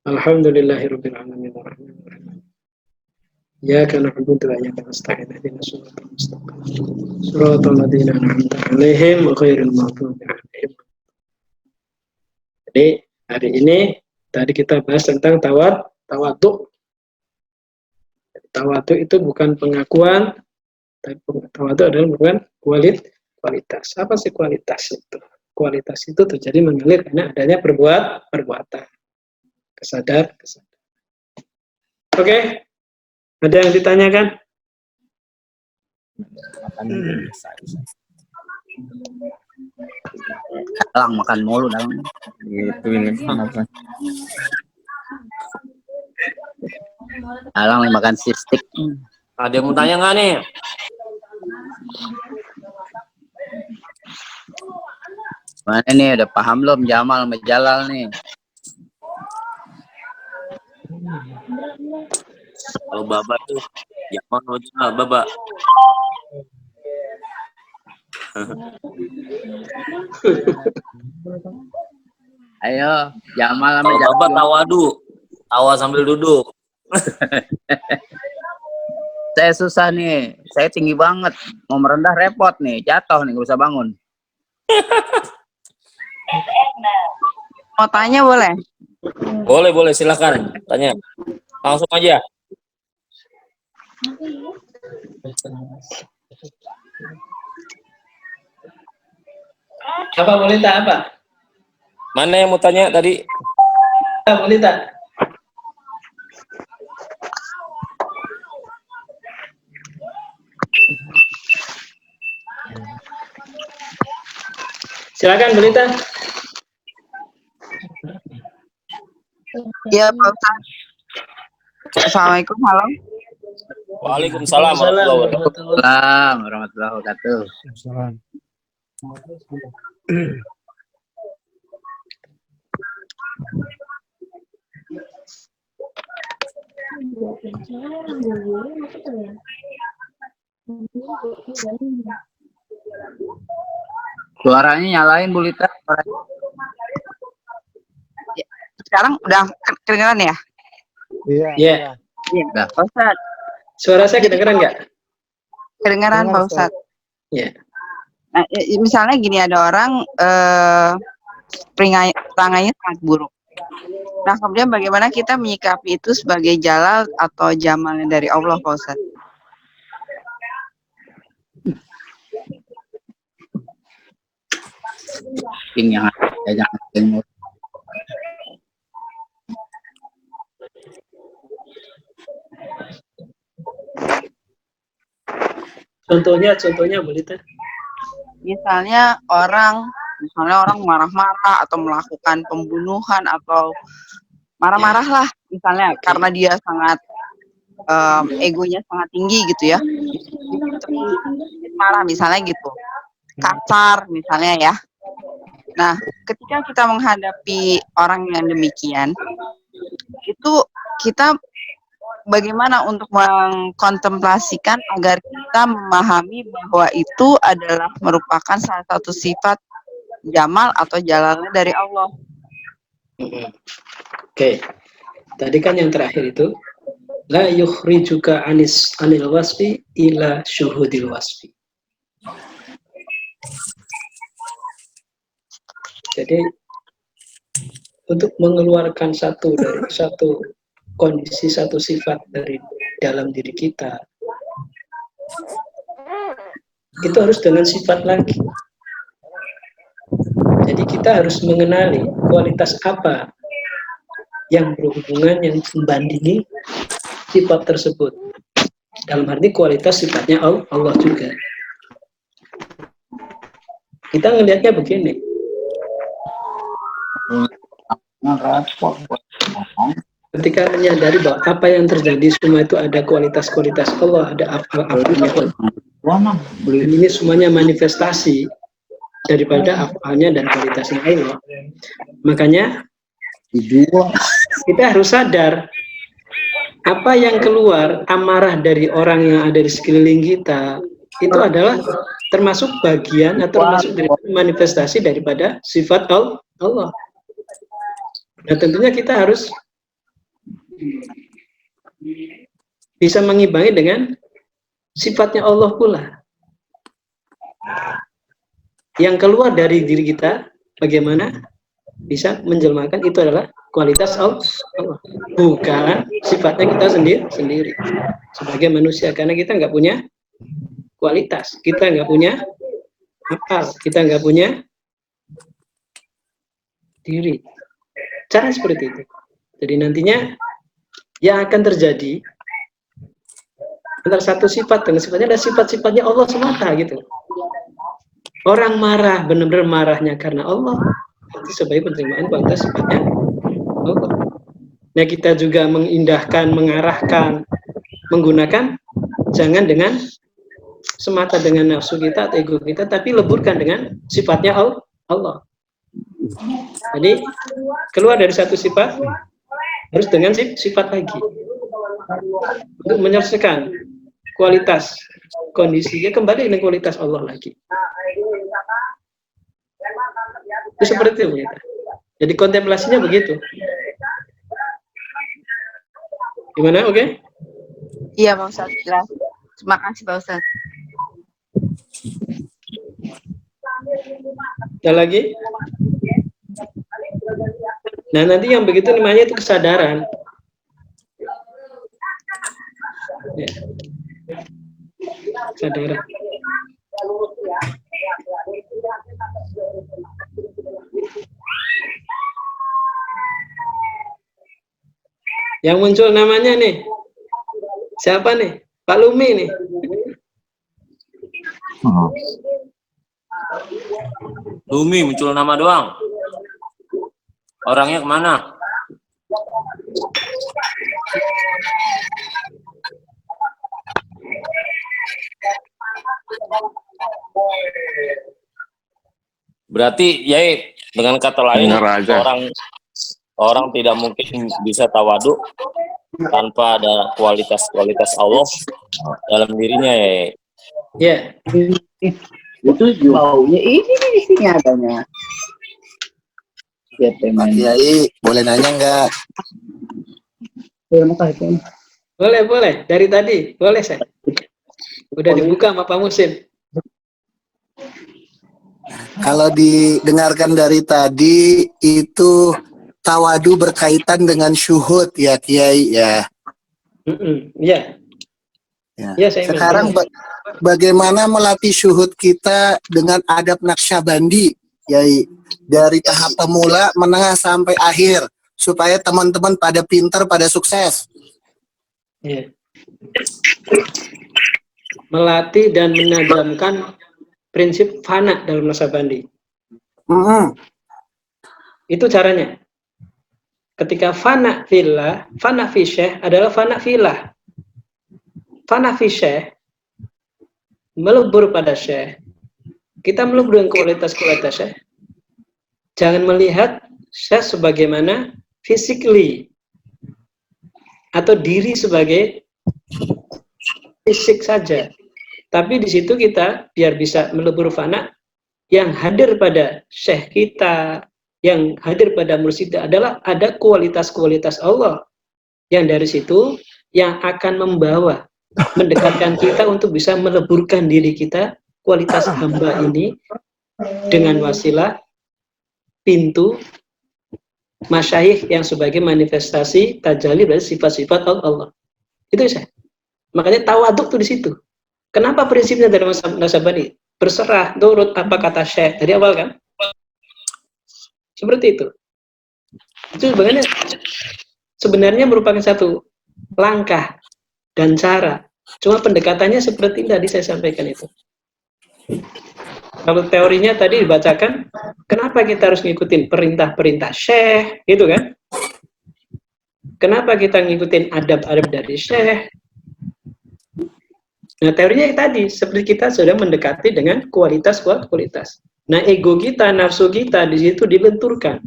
Alhamdulillahirabbil alamin arrahmanir rahim. Iyyaka na'budu wa iyyaka nasta'in ihdinas siratal mustaqim. Shiratal ladzina an'amta 'alaihim ghairil maghdubi 'alaihim. Jadi hari ini tadi kita bahas tentang tawadhu. Tawadhu itu bukan pengakuan, tapi tawadhu adalah bukan kualitas. Apa sih kualitas itu? Kualitas itu terjadi mengalir karena adanya perbuatan. Kesadar. Oke. Ada yang ditanyakan? Alang makan mulu dalam. Gitu ini kenapa? Alang makan sistik. Ada yang mau tanya nggak nih? Mana nih, udah paham belum Jamal sama Jalal nih? Kalau Baba tuh, Jamal Baba. Ayo, Jamal sama Kalau Bapak Jamal. tawadu, tawa sambil duduk. Saya susah nih, saya tinggi banget. Mau merendah repot nih, jatuh nih, gak usah bangun. Mau tanya boleh? Boleh, silakan. Tanya. Langsung aja. Apa Molita apa? Mana yang mau tanya tadi? Molita. Silakan Molita. Iya Pak Ustadz. Assalamualaikum, halo. Waalaikumsalam warahmatullahi wabarakatuh. Assalamualaikum warahmatullahi wabarakatuh. Suaranya nyalain Bu Lita. Sekarang udah kedengeran ya? Iya. Iya. Udah. Pak Ustadz, Suara saya kedengeran nggak? kedengeran Pak Ustadz. Iya. Nah, misalnya gini, ada orang perangai sangat buruk. Nah, kemudian bagaimana kita menyikapi itu sebagai jalal atau jamalnya dari Allah, Pak Ustadz? Ini yang jangan tengok. Contohnya Molita. Misalnya orang marah-marah atau melakukan pembunuhan atau marah-marah lah, misalnya karena dia sangat egonya sangat tinggi gitu ya, marah misalnya gitu, kasar misalnya ya. Nah, ketika kita menghadapi orang yang demikian, itu kita bagaimana untuk mengkontemplasikan agar kita memahami bahwa itu adalah merupakan salah satu sifat jamal atau jalalnya dari Allah. Oke. Tadi kan yang terakhir itu la yukhrijuka anil wasfi ila syuhudil wasfi. Jadi untuk mengeluarkan satu kondisi, satu sifat dari dalam diri kita, itu harus dengan sifat lagi. Jadi kita harus mengenali kualitas apa yang berhubungan, yang membandingi sifat tersebut. Dalam arti kualitas sifatnya Allah juga. Kita ngelihatnya begini. Ketika menyadari bahwa apa yang terjadi semua itu ada kualitas-kualitas Allah, ada afalnya Allah. Ini semuanya manifestasi daripada afalnya dan kualitasnya Allah. Makanya kita harus sadar apa yang keluar amarah dari orang yang ada di sekeliling kita itu adalah termasuk bagian atau termasuk dari manifestasi daripada sifat Allah. Nah, tentunya kita harus bisa mengimbangi dengan sifatnya Allah pula. Yang keluar dari diri kita, bagaimana bisa menjelmakan itu adalah kualitas Allah, bukan sifatnya kita sendiri sebagai manusia, karena kita nggak punya kualitas, kita nggak punya akal, kita nggak punya diri. Cara seperti itu. Jadi nantinya yang akan terjadi antara satu sifat dengan sifatnya adalah sifat-sifatnya Allah semata gitu. Orang marah, benar-benar marahnya karena Allah, itu sebagai penerimaan kualitas sifatnya Allah. Nah, kita juga mengindahkan, mengarahkan, menggunakan jangan dengan semata dengan nafsu kita atau ego kita, tapi leburkan dengan sifatnya Allah. Jadi keluar dari satu sifat harus dengan sifat lagi untuk menyelesaikan kualitas kondisinya kembali dengan kualitas Allah lagi. Itu seperti itu kita. Jadi kontemplasinya begitu. Gimana? Oke? Iya Pak Ustadz, jelas. Terima kasih Pak Ustadz. Ada lagi? Nah, nanti yang begitu namanya itu kesadaran. Ya. Kesadaran. Yang muncul namanya nih, siapa nih? Pak Lumi nih. Lumi muncul nama doang. Orangnya kemana? Berarti Yai, dengan kata lain orang tidak mungkin bisa tawaduk tanpa ada kualitas Allah dalam dirinya ya. Ya. Itu baunya ini di sini adanya. Pak Kiai, boleh nanya nggak? Boleh. Dari tadi, boleh saya. Udah dibuka sama Pak Musin. Kalau didengarkan dari tadi itu tawadu berkaitan dengan syuhud ya Kiai ya. Iya. Ya, saya Sekarang bagaimana melatih syuhud kita dengan adab Naqsyabandi, Yai, dari tahap pemula, menengah sampai akhir, supaya teman-teman pada pinter, pada sukses. Ya. Melatih dan menajamkan prinsip fana dalam Naqsyabandi. Itu caranya. Ketika fana fillah, fana fi syekh adalah fana fillah. Fana fi syekh, melebur pada syekh. Kita melebur dengan kualitas-kualitas syekh. Jangan melihat syekh sebagaimana physically atau diri sebagai fisik saja. Tapi di situ kita biar bisa melebur fana, yang hadir pada syekh kita, yang hadir pada mursyid adalah ada kualitas-kualitas Allah yang dari situ yang akan membawa, mendekatkan kita untuk bisa meleburkan diri kita, kualitas hamba ini dengan wasilah pintu masyayikh yang sebagai manifestasi tajalli dari sifat-sifat Allah. Itu saya. Makanya tawaduk tuh di situ. Kenapa prinsipnya dari Naqsyabandi? Berserah, nurut apa kata syekh dari awal kan? Seperti itu. Itu sebenarnya merupakan satu langkah dan cara. Cuma pendekatannya seperti tadi saya sampaikan itu. Kalau teorinya tadi dibacakan, kenapa kita harus ngikutin perintah-perintah syekh, gitu kan? Kenapa kita ngikutin adab-adab dari syekh? Nah, teorinya tadi, seperti kita sudah mendekati dengan kualitas-kualitas. Nah, ego kita, nafsu kita di situ dilenturkan,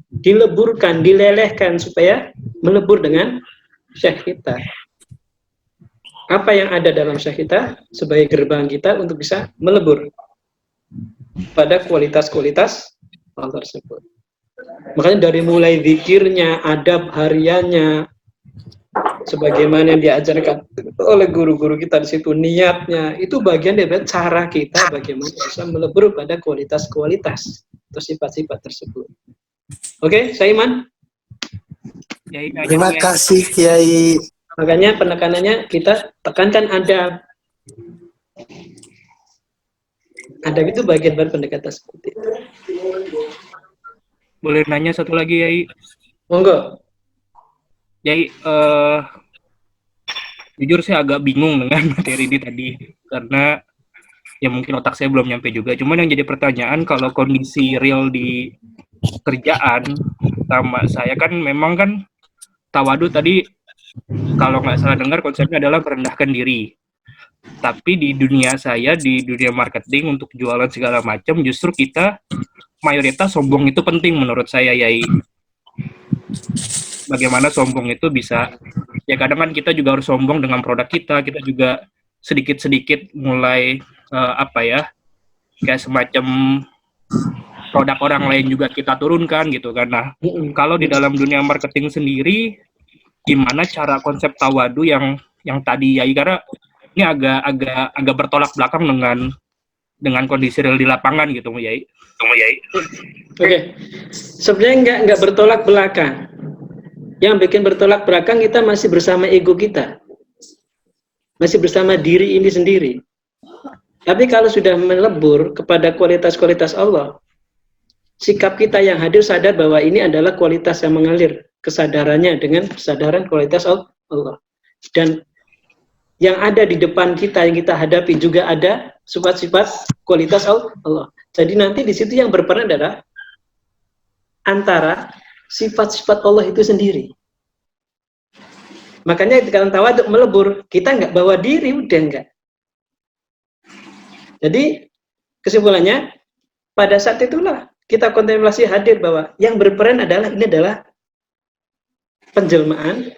dileburkan, dilelehkan supaya melebur dengan syekh kita. Apa yang ada dalam syekh kita sebagai gerbang kita untuk bisa melebur pada kualitas-kualitas hal tersebut. Makanya dari mulai zikirnya, adab hariannya, sebagaimana yang diajarkan oleh guru-guru kita di situ, niatnya itu bagian dari cara kita bagaimana bisa melebur pada kualitas-kualitas atau sifat-sifat tersebut. Oke, Saiman. Terima kasih Kiai. Makanya penekanannya kita tekankan adab. Adab itu bagian dari pendekatan seperti itu. Boleh nanya satu lagi, Yai? Monggo. Yai, jujur saya agak bingung dengan materi ini tadi karena ya mungkin otak saya belum nyampe juga. Cuman yang jadi pertanyaan, kalau kondisi real di kerjaan sama saya kan memang kan tawadu tadi kalau nggak salah dengar konsepnya adalah merendahkan diri. Tapi di dunia saya, di dunia marketing untuk jualan segala macam, justru kita mayoritas sombong itu penting menurut saya, Yai. Bagaimana sombong itu bisa, ya kadang kan kita juga harus sombong dengan produk kita juga sedikit-sedikit mulai kayak semacam produk orang lain juga kita turunkan gitu kan. Nah, kalau di dalam dunia marketing sendiri, gimana cara konsep tawadu yang tadi Yai, karena ini agak bertolak belakang dengan kondisi real di lapangan gitu, Yai. Oke. Sebenarnya nggak bertolak belakang. Yang bikin bertolak belakang kita masih bersama ego kita. Masih bersama diri ini sendiri. Tapi kalau sudah melebur kepada kualitas-kualitas Allah, sikap kita yang hadir sadar bahwa ini adalah kualitas yang mengalir, kesadarannya dengan kesadaran kualitas Allah. Dan yang ada di depan kita, yang kita hadapi juga ada sifat-sifat kualitas Allah. Jadi nanti di situ yang berperan adalah antara sifat-sifat Allah itu sendiri. Makanya ketika tawaduk melebur, kita nggak bawa diri, udah nggak. Jadi kesimpulannya, pada saat itulah kita kontemplasi hadir bahwa yang berperan adalah ini adalah penjelmaan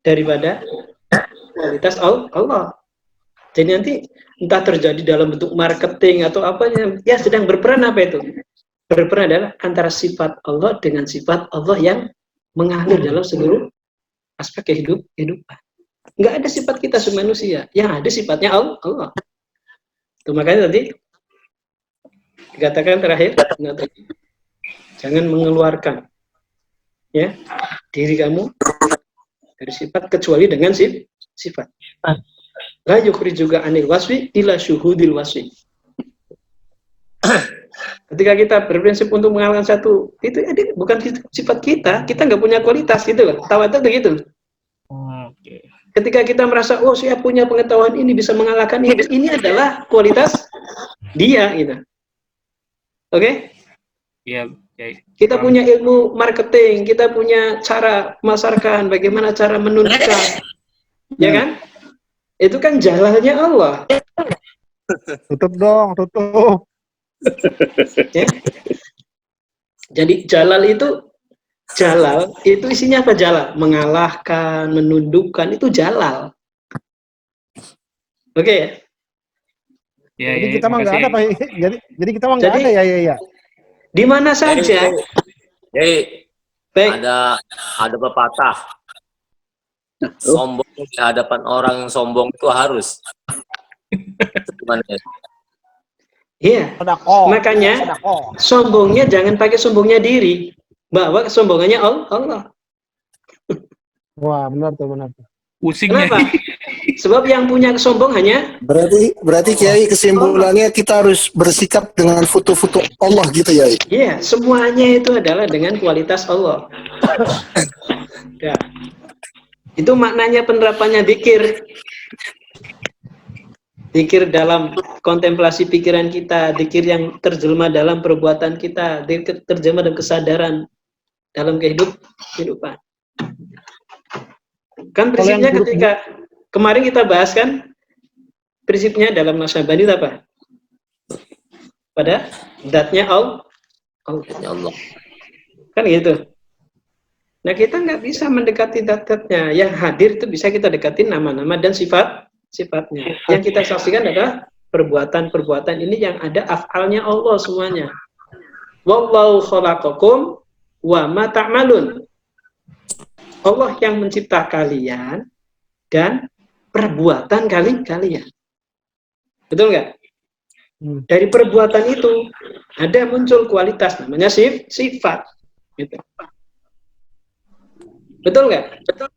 daripada kualitas Allah. Jadi nanti entah terjadi dalam bentuk marketing atau apa ya sedang berperan apa itu? Berperan adalah antara sifat Allah dengan sifat Allah yang mengalir dalam seluruh aspek kehidupan. Nggak ada sifat kita manusia, yang ada sifatnya Allah. Itu makanya tadi dikatakan terakhir, jangan mengeluarkan ya diri kamu dari sifat kecuali dengan sifat. La yukhrijuka anil wasfi ila syuhudil wasfi. Ketika kita berprinsip untuk mengalahkan satu, itu bukan sifat kita nggak punya kualitas gitu loh. Tawaduk begitu. Oke. Ketika kita merasa, oh saya punya pengetahuan ini bisa mengalahkan ini adalah kualitas dia gitu. Oke? Iya. Kita punya ilmu marketing, kita punya cara memasarkan, bagaimana cara menunjukkan, ya kan? Itu kan jalalnya Allah. Tutup dong, tutup. Ya? Jadi jalal itu isinya apa jalal? Mengalahkan, menundukkan, itu jalal. Oke ya? Ya, jadi kita mah nggak ada, Pak. Jadi kita mah nggak ada ya. Di mana saja. Jadi Baik. ada pepatah. Sombong di hadapan orang yang sombong itu harus. Gimana ya? Iya. Makanya sombongnya jangan pakai sombongnya diri, bawa kesombongannya Allah. Wah, benar tuh. Pusingnya. Kenapa? Sebab yang punya kesombong hanya berarti Kiai kesimpulannya kita harus bersikap dengan foto-foto Allah gitu ya. Iya, semuanya itu adalah dengan kualitas Allah. Ya. Itu maknanya penerapannya dzikir. Dzikir dalam kontemplasi pikiran kita, dzikir yang terjelma dalam perbuatan kita, dzikir terjelma dalam kesadaran dalam kehidupan. Kan prinsipnya ketika kemarin kita bahas kan, prinsipnya dalam Nasyabandi apa? Pada zatnya Allah. Kan gitu. Nah kita nggak bisa mendekati zat-zatnya. Yang hadir itu bisa kita dekatin nama-nama dan sifatnya. Yang kita saksikan adalah perbuatan-perbuatan ini yang ada af'alnya Allah semuanya. Wallahu khalaqakum wa ma ta'malun. Allah yang mencipta kalian dan perbuatan kalian. Betul nggak? Dari perbuatan itu ada muncul kualitas namanya sifat. Gitu. Betul nggak? Betul.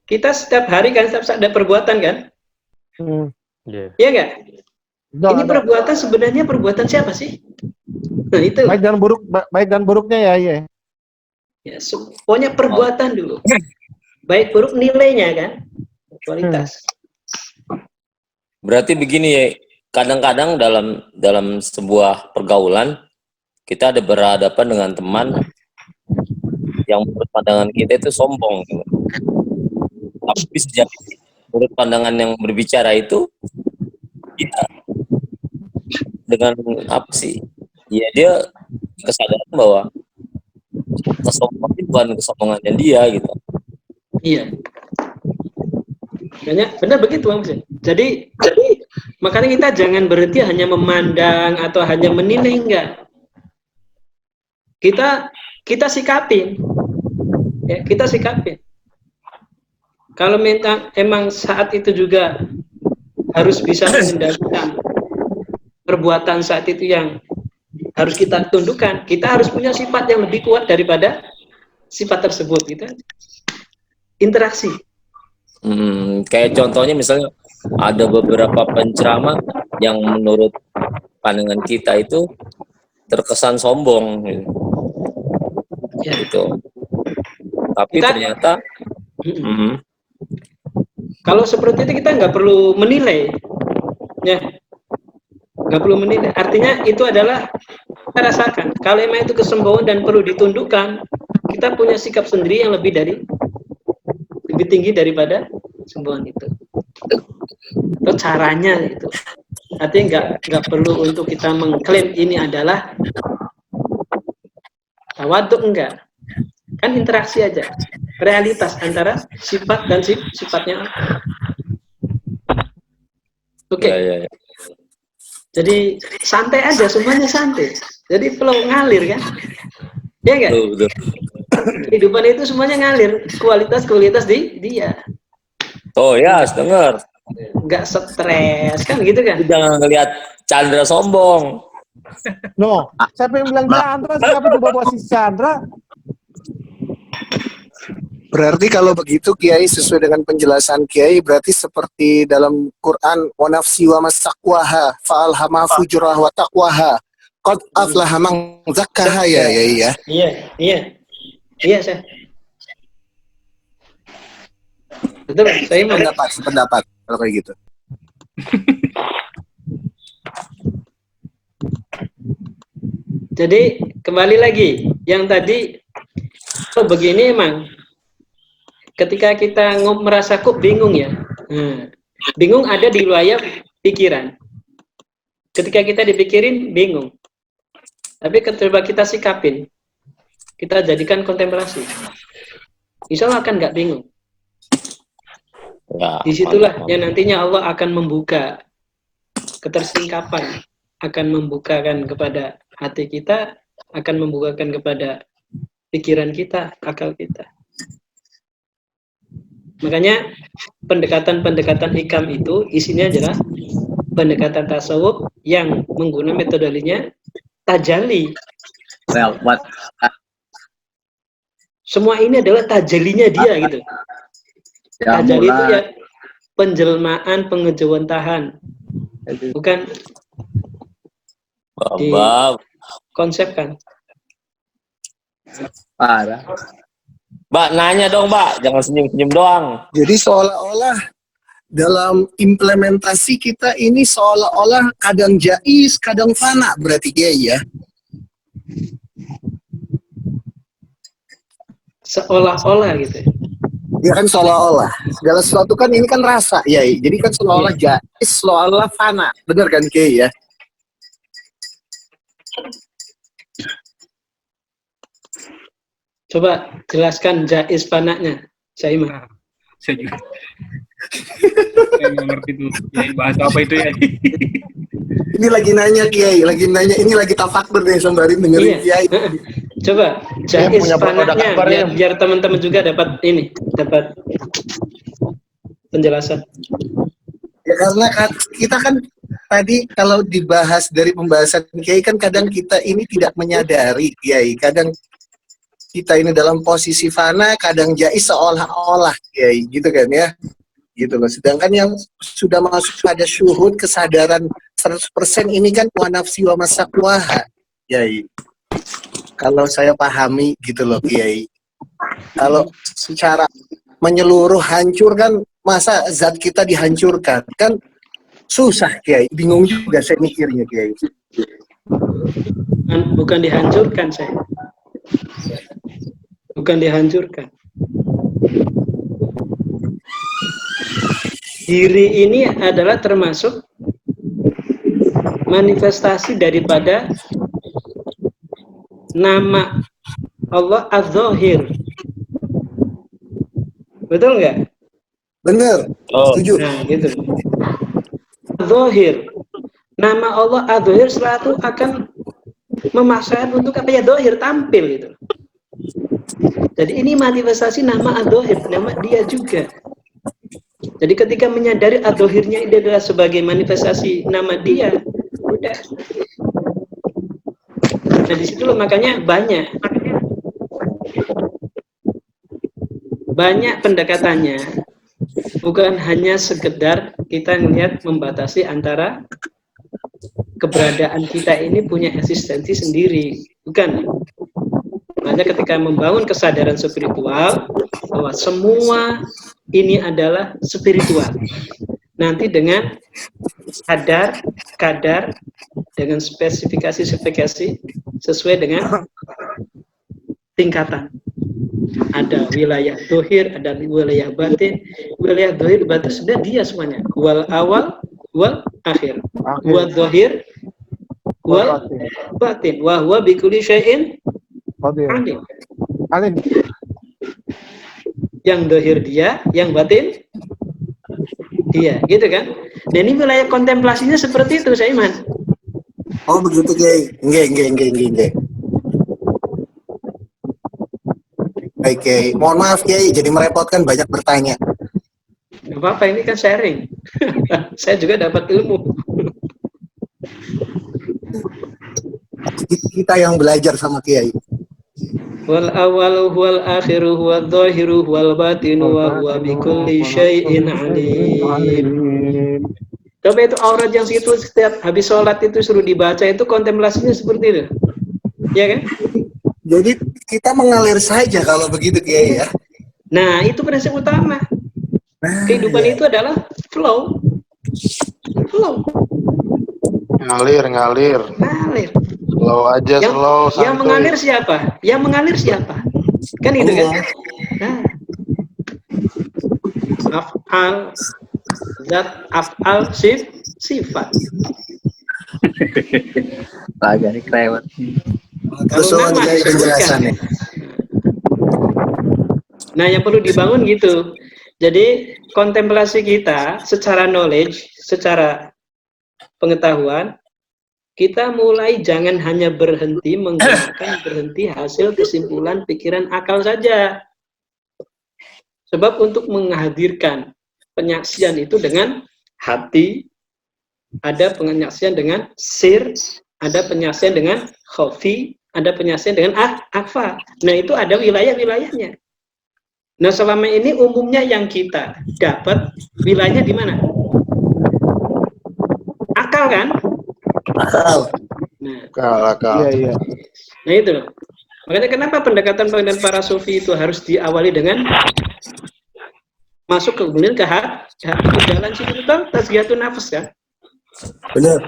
Kita setiap hari kan setiap ada perbuatan kan? Iya nggak? Ini perbuatan sebenarnya perbuatan siapa sih? Nah itu. Baik dan buruknya ya. Ya, pokoknya perbuatan dulu. Baik buruk nilainya kan? Kualitas. Berarti begini ya, kadang-kadang dalam sebuah pergaulan kita ada berhadapan dengan teman yang menurut pandangan kita itu sombong. Tapi bisa jadi menurut pandangan yang berbicara itu ya, dengan apa sih? Ya dia kesadaran bahwa kesombongan itu bukan kesombongannya dia gitu. Iya. Benar begitu Bang. Jadi makanya kita jangan berhenti hanya memandang atau hanya menilai, enggak. kita sikapin, ya, kita sikapin. Kalau emang saat itu juga harus bisa mengendalikan perbuatan saat itu yang harus kita tundukkan, kita harus punya sifat yang lebih kuat daripada sifat tersebut. Kita interaksi. Kayak contohnya misalnya ada beberapa penceramah yang menurut pandangan kita itu terkesan sombong Ya. gitu. Tapi ternyata kalau seperti itu kita nggak perlu menilai, ya, nggak perlu menilai. Artinya itu adalah kita rasakan. Kalau emang itu kesombongan dan perlu ditundukkan, kita punya sikap sendiri yang lebih tinggi daripada sombongan itu. Itu caranya itu. Artinya nggak perlu untuk kita mengklaim ini adalah tawaduk, enggak. Kan interaksi aja. Realitas antara sifat dan sifatnya. Oke. Ya. Jadi santai aja, semuanya santai. Jadi flow ngalir kan? Ya enggak? Betul. Kehidupan itu semuanya ngalir. Kualitas di dia. Oh ya, dengar. Enggak stres kan gitu kan? Jangan ngelihat Chandra sombong. No, siapa yang bilang Chandra? Siapa tuh bawa si Chandra? Berarti kalau begitu Kiai, sesuai dengan penjelasan Kiai, berarti seperti dalam Quran, wa nafsi wa masaqwaha fa'alhamaha fujuraha wa taqwaha qad aflaha man zakkaha, ya. Iya, saya. Betul, saya mau Sependapat kalau kayak gitu. Jadi kembali lagi yang tadi, begini emang ketika kita merasa kok bingung ya, bingung ada di wilayah pikiran. Ketika kita dipikirin bingung, tapi coba kita sikapin, kita jadikan kontemplasi, insya Allah akan nggak bingung. Ya, Disitulah yang nantinya Allah akan membuka ketersingkapan, akan membukakan kepada hati kita, akan membukakan kepada pikiran kita, akal kita. Makanya pendekatan-pendekatan hikam itu isinya adalah pendekatan tasawuf yang menggunakan metodologinya tajalli. Well, what? Semua ini adalah tajallinya dia gitu. Ya, Tajalli itu mulai. ya penjelmaan, pengejawantahan, bukan konsepkan. Parah. Mbak, nanya dong, Mbak. Jangan senyum-senyum doang. Jadi seolah-olah dalam implementasi kita ini seolah-olah kadang jais, kadang fana, berarti Kiai ya. Seolah-olah gitu. Ya kan seolah-olah. Segala sesuatu kan ini kan rasa, ya. Jadi kan seolah-olah jais, seolah-olah fana. Benar kan Kiai ya? Coba jelaskan jaiz panaknya, Syaimah. Saya juga. Saya nggak ngerti tuh. Ya, bahasa apa itu ya? Ini lagi nanya Kiai, ini lagi tafakur nih sembari dengerin Kiai. Coba Saya jaiz punya produk panaknya akbar ya. biar teman-teman juga dapat penjelasan. Ya karena kita kan tadi kalau dibahas dari pembahasan Kiai kan kadang kita ini tidak menyadari Kiai, kadang kita ini dalam posisi fana, kadang jais seolah-olah Kiai, gitu kan ya. Gitu loh. Sedangkan yang sudah masuk pada syuhud kesadaran 100% ini kan wa nafsi wa masaqwaha, Kiai. Kalau saya pahami gitu loh Kiai. Kalau secara menyeluruh hancur kan masa zat kita dihancurkan kan susah Kiai, bingung juga saya mikirnya Kiai. Bukan dihancurkan saya. Bukan dihancurkan. Diri ini adalah termasuk manifestasi daripada nama Allah Az-Zahir. Betul nggak? Bener, setuju. Nah, gitu. Az-Zahir. Nama Allah Az-Zahir selalu akan memaksakan untuk apa ya, dohir, tampil gitu. Jadi ini manifestasi nama ad-dohir, nama dia juga. Jadi ketika menyadari ad-dohirnya ini adalah sebagai manifestasi nama dia, udah. Nah di situ makanya banyak pendekatannya, bukan hanya sekedar kita melihat membatasi antara keberadaan kita ini punya eksistensi sendiri, bukan. Makanya ketika membangun kesadaran spiritual bahwa semua ini adalah spiritual, nanti dengan kadar dengan spesifikasi sesuai dengan tingkatan. Ada wilayah dohir, ada wilayah batin. Wilayah dohir, batin sudah dia semuanya. Wal awal, wal akhir. Wal dohir, wal batin. Wa huwa bikulli syai'in alim. Yang dohir dia, yang batin dia, gitu kan? Dan ini wilayah kontemplasinya seperti itu, Saiman. Oh begitu, Kiai. Enggak. Baik, Kiai. Mohon maaf, Kiai, jadi merepotkan, banyak bertanya. Gak apa-apa, ini kan sharing. Saya juga dapat ilmu. Kita yang belajar sama Kiai. Wal awalu wal akhiru wal dhahiru wal batinu wa huwa bikulli syai'in alim. Coba itu aurat yang situ setiap habis sholat itu suruh dibaca, itu kontemplasinya seperti itu. Ya kan? Jadi kita mengalir saja kalau begitu, Kiai ya. Nah, itu prinsip utama. Kehidupan itu adalah flow. Ngalir. Slow aja, slow. Yang mengalir siapa? Kan itu kan? Nah. Af'al, zat, af'al, sifat. Lagi kelewat. Terus Kiai penjelasannya. Nah, yang perlu dibangun gitu. Jadi kontemplasi kita secara knowledge, secara pengetahuan, kita mulai jangan hanya berhenti hasil kesimpulan pikiran akal saja. Sebab untuk menghadirkan penyaksian itu dengan hati, ada penyaksian dengan sir, ada penyaksian dengan khafi, ada penyaksian dengan akhfa. Nah, itu ada wilayah-wilayahnya. Nah, selama ini umumnya yang kita dapat wilayahnya di mana? Akal kan? Akal. Akal. Iya. Nah itu loh. Makanya kenapa pendekatan para sufi itu harus diawali dengan masuk kemudian ke jalan spiritual, tazkiyatun nafs kan? Benar.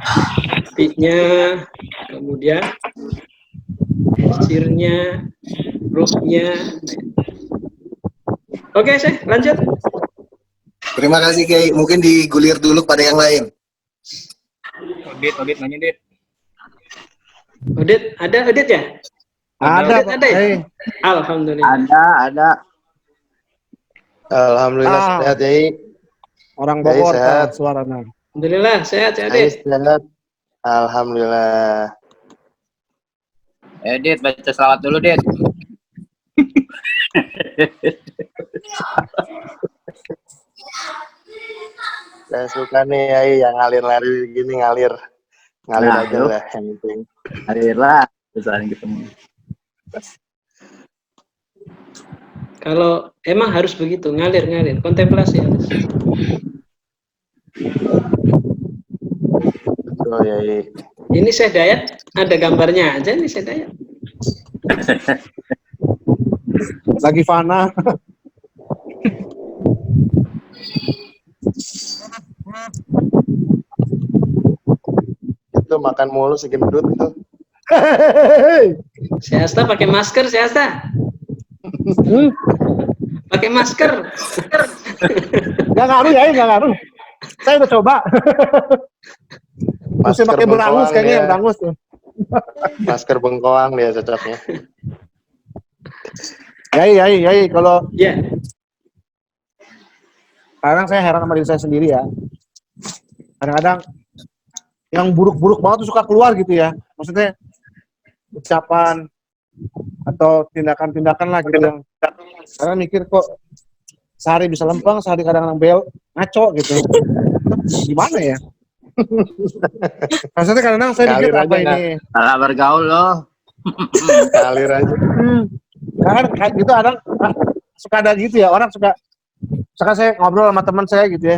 Hatinya, kemudian sirnya, ruhnya. Oke, saya lanjut. Terima kasih, Kiai. Mungkin digulir dulu pada yang lain. Odit nanya, Dit. Odit, ada Odit ya? Ada, Odit ada ya? Alhamdulillah. Ada. Alhamdulillah sehat, Kiai. Orang Bogor sehat. suaranya. Alhamdulillah sehat ya, Odit. Sehat. Alhamdulillah. Dit, baca selawat dulu, Dit. Saya suka nih, Kiai, yang ngalir gini, ngalir Nah, aja yuk. lah yang penting. Hadirlah, saling ketemu. Kalau emang harus begitu, ngalir, kontemplasi harus. Oh, Kiai. Ini Syekh Dayat, ada gambarnya aja nih Syekh Dayat. Lagi fana. Itu makan mulu si gendut itu. Syekh Asta pakai masker, Syekh Asta. Pakai masker. Nggak ngaruh. Saya udah coba. Masih pakai berangus kayaknya, berangus tuh. Masker bengkoang dia cocoknya. Yai, kalau Ya, kadang saya heran sama diri saya sendiri ya. Kadang-kadang yang buruk-buruk banget tuh suka keluar gitu ya. Maksudnya ucapan atau tindakan-tindakan lah gitu yang karena mikir kok sehari bisa lempeng, sehari kadang-kadang ngaco gitu. Gimana ya? Maksudnya kadang-kadang saya mikir Ngalir apa aja, ini? Salah bergaul loh. Ngalir aja. Kan kayak gitu suka ada gitu ya, orang suka saya ngobrol sama teman saya gitu ya.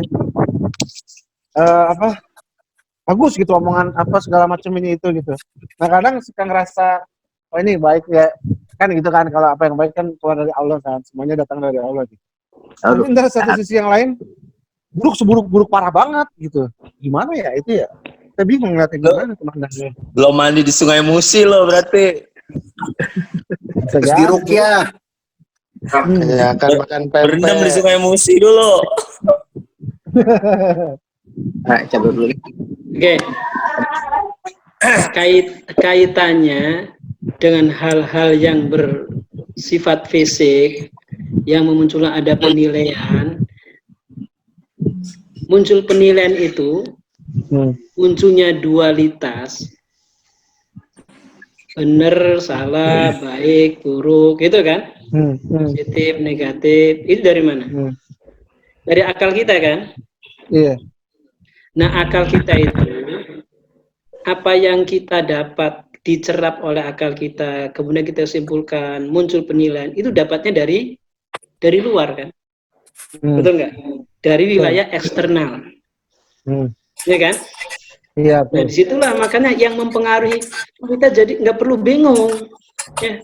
Bagus gitu omongan apa segala macam ini itu gitu. Nah kadang suka ngerasa oh ini baik ya kan gitu kan, kalau apa yang baik kan keluar dari Allah kan, semuanya datang dari Allah gitu. Tapi dari satu sisi yang lain buruk seburuk-buruk parah banget gitu. Gimana ya itu ya? Kita bingung ngeliatnya gimana teman-teman. Belum mandi di Sungai Musi lo berarti. Terus di Rukyah. Ya kan makan Berendam di pempek. Sungai Musi dulu. Nah, cabut dulu. Oke. Kaitannya dengan hal-hal yang bersifat fisik yang memunculkan ada penilaian. Muncul penilaian itu munculnya dualitas, benar, salah, baik, buruk, gitu kan? Positif, negatif, itu dari mana? Dari akal kita kan? Iya. Nah, akal kita itu, apa yang kita dapat dicerap oleh akal kita, kemudian kita simpulkan, muncul penilaian, itu dapatnya dari luar kan? Betul nggak? Dari wilayah eksternal. Ya kan? Iya. Nah, disitulah makanya yang mempengaruhi kita jadi nggak perlu bingung. Ya.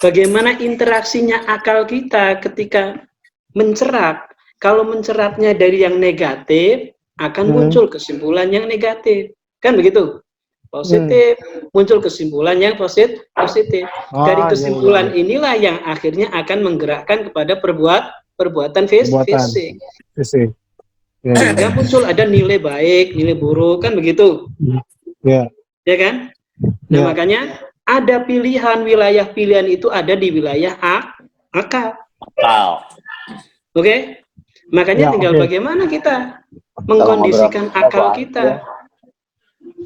Bagaimana interaksinya akal kita ketika mencerap. Kalau mencerapnya dari yang negatif, akan muncul kesimpulan yang negatif. Kan begitu? Positif, muncul kesimpulan yang positif. Dari kesimpulan inilah yang akhirnya akan menggerakkan kepada perbuatan fisik. Yang muncul ada nilai baik, nilai buruk, kan begitu? Iya. Ya kan? Nah, makanya ada pilihan, wilayah pilihan itu ada di wilayah akal. Oke? Makanya tinggal bagaimana kita mengkondisikan akal kita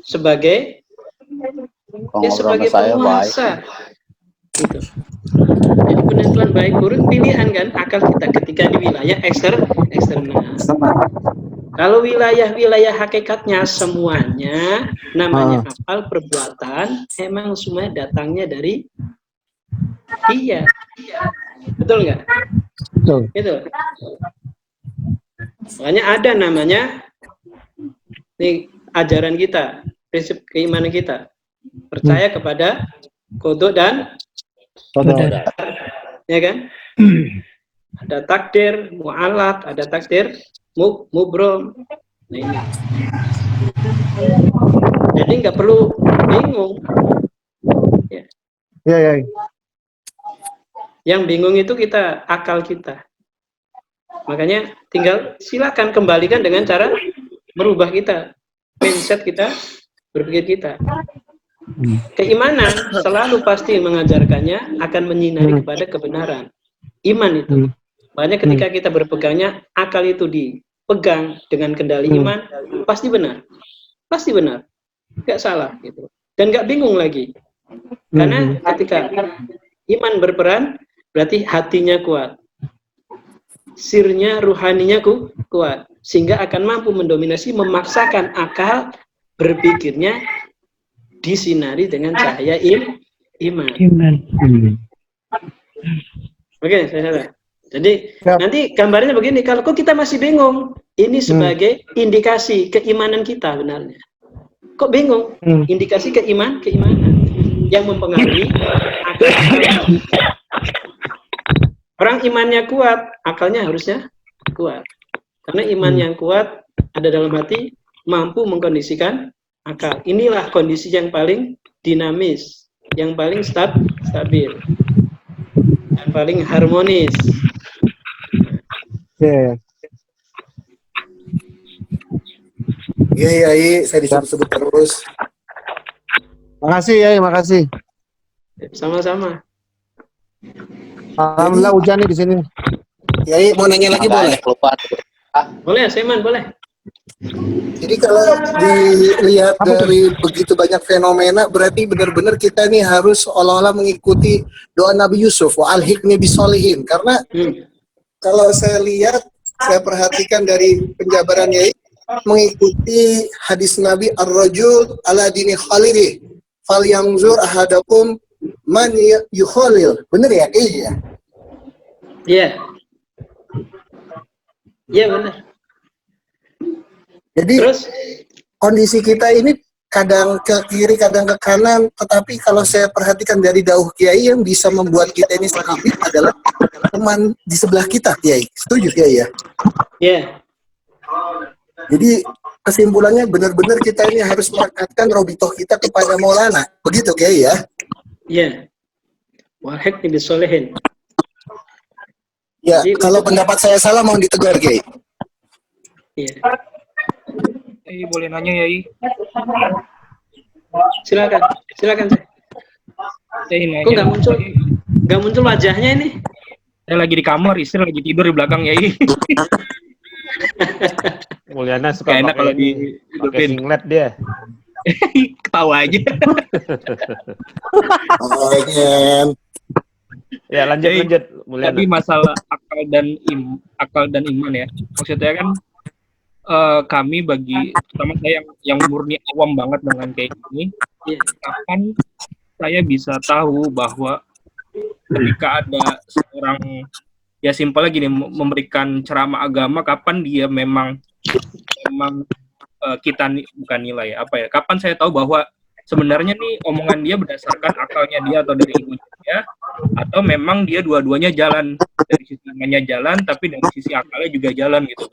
sebagai penguasa. Gitu. Jadi penentuan baik buruk pilihan kan akal kita ketika di wilayah eksternal. Kalau wilayah hakikatnya semuanya namanya akal perbuatan emang semua datangnya dari dia. Betul nggak? Betul. Itu. Makanya ada namanya nih ajaran kita, prinsip keimanan kita. Percaya kepada qada dan qadar. Ya kan? Ada takdir mu'allaq, ada takdir mubrom. Nah ini. Jadi nggak perlu bingung. Ya. Iya. Yang bingung itu kita, akal kita. Makanya tinggal silakan kembalikan dengan cara merubah kita, mindset kita, berpikir kita. Keimanan selalu pasti mengajarkannya akan menyinari kepada kebenaran. Iman itu. Makanya ketika kita berpegangnya, akal itu dipegang dengan kendali iman, pasti benar. Pasti benar. Nggak salah. Gitu. Dan nggak bingung lagi. Karena ketika iman berperan, berarti hatinya kuat. Sirnya, ruhaninya kuat. Sehingga akan mampu mendominasi, memaksakan akal berpikirnya disinari dengan cahaya iman. Oke, saya. Jadi nanti gambarnya begini, kalau kok kita masih bingung, ini sebagai indikasi keimanan kita benarnya. Kok bingung? Indikasi keimanan yang mempengaruhi akal. Orang imannya kuat, akalnya harusnya kuat. Karena iman yang kuat ada dalam hati, mampu mengkondisikan akal. Inilah kondisi yang paling dinamis, yang paling stabil, dan paling harmonis. Iya, saya disebut-sebut terus. Makasih ya, makasih. Sama-sama. Alhamdulillah hujan nih di sini. Yai mau nanya lagi boleh? Boleh, Seman, boleh. Jadi kalau dilihat dari begitu banyak fenomena, berarti benar-benar kita nih harus seolah-olah mengikuti doa Nabi Yusuf, wa alhiqni bisolihin. Karena kalau saya lihat, saya perhatikan dari penjabaran Yai, mengikuti hadis Nabi ar-rajul ala dini khalili, fal yanzur ahadakum man yukhalil. Bener ya? Iya. Iya. Iya benar. Jadi Terus kondisi kita ini kadang ke kiri, kadang ke kanan, tetapi kalau saya perhatikan dari dauh Kiai, yang bisa membuat kita ini stabil adalah teman di sebelah kita, Kiai. Setuju Kiai ya? ya. Jadi kesimpulannya benar-benar kita ini harus merekatkan robitoh kita kepada Maulana. Begitu Kiai ya? Iya. Walhik bisolehin. Ya, Jadi, kalau pendapat saya salah mau ditegur Kiai. Iya. Boleh nanya Yai? Silakan. Silakan. Saya nanya. Kok nggak muncul wajahnya ini? Saya lagi di kamar, istri lagi tidur di belakang Yai. Mulyana suka Gak enak kalau pakai singlet dia. Ketawa aja. Ya lanjut Mulyana. Tadi masalah akal dan iman ya. Maksudnya kan kami bagi terutama saya yang murni awam banget dengan kayak gini, kapan saya bisa tahu bahwa ketika ada seorang, ya simpelnya gini, memberikan ceramah agama, kapan dia memang kita bukan nilai apa ya, kapan saya tahu bahwa sebenarnya nih omongan dia berdasarkan akalnya dia atau dari ilmunya dia, atau memang dia dua-duanya jalan, dari sisi imannya jalan tapi dari sisi akalnya juga jalan gitu.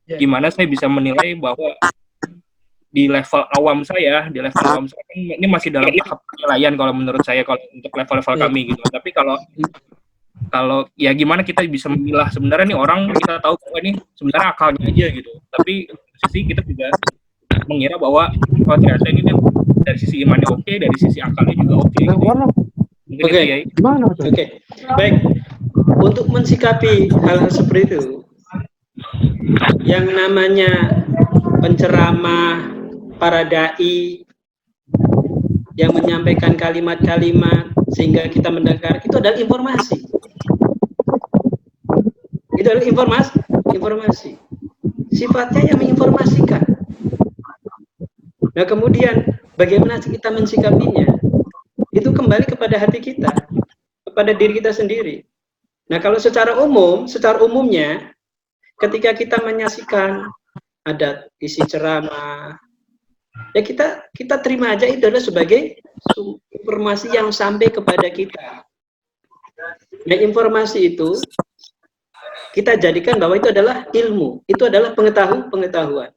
Gimana saya bisa menilai bahwa di level awam saya ini masih dalam tahap penilaian kalau menurut saya, kalau untuk level-level kami gitu. Tapi kalau ya gimana kita bisa memilah sebenarnya nih orang, kita tahu bahwa ini sebenarnya akalnya aja gitu. Tapi sisi kita juga mengira bahwa ternyata ini dari sisi imannya oke, dari sisi akalnya juga oke. Gitu. Oke. Baik. Untuk mensikapi hal-hal seperti itu, yang namanya penceramah, para dai yang menyampaikan kalimat-kalimat sehingga kita mendengar, itu adalah informasi. Itu adalah informasi. Sifatnya yang menginformasikan. Nah, kemudian bagaimana kita mensikapinya? Itu kembali kepada hati kita, kepada diri kita sendiri. Nah, kalau secara umumnya ketika kita menyaksikan ada isi ceramah, ya kita terima aja itu adalah sebagai informasi yang sampai kepada kita. Nah, informasi itu kita jadikan bahwa itu adalah ilmu, itu adalah pengetahuan.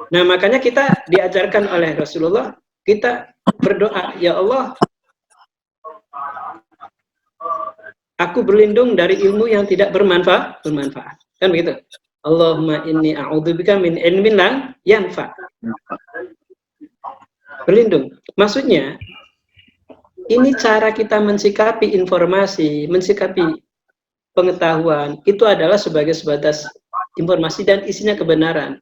Nah, makanya kita diajarkan oleh Rasulullah, kita berdoa, ya Allah, aku berlindung dari ilmu yang tidak bermanfaat. Kan begitu? Allahumma inni a'udzubika min ilmin la yanfa. Berlindung. Maksudnya, ini cara kita mensikapi informasi, mensikapi pengetahuan, itu adalah sebagai sebatas informasi dan isinya kebenaran.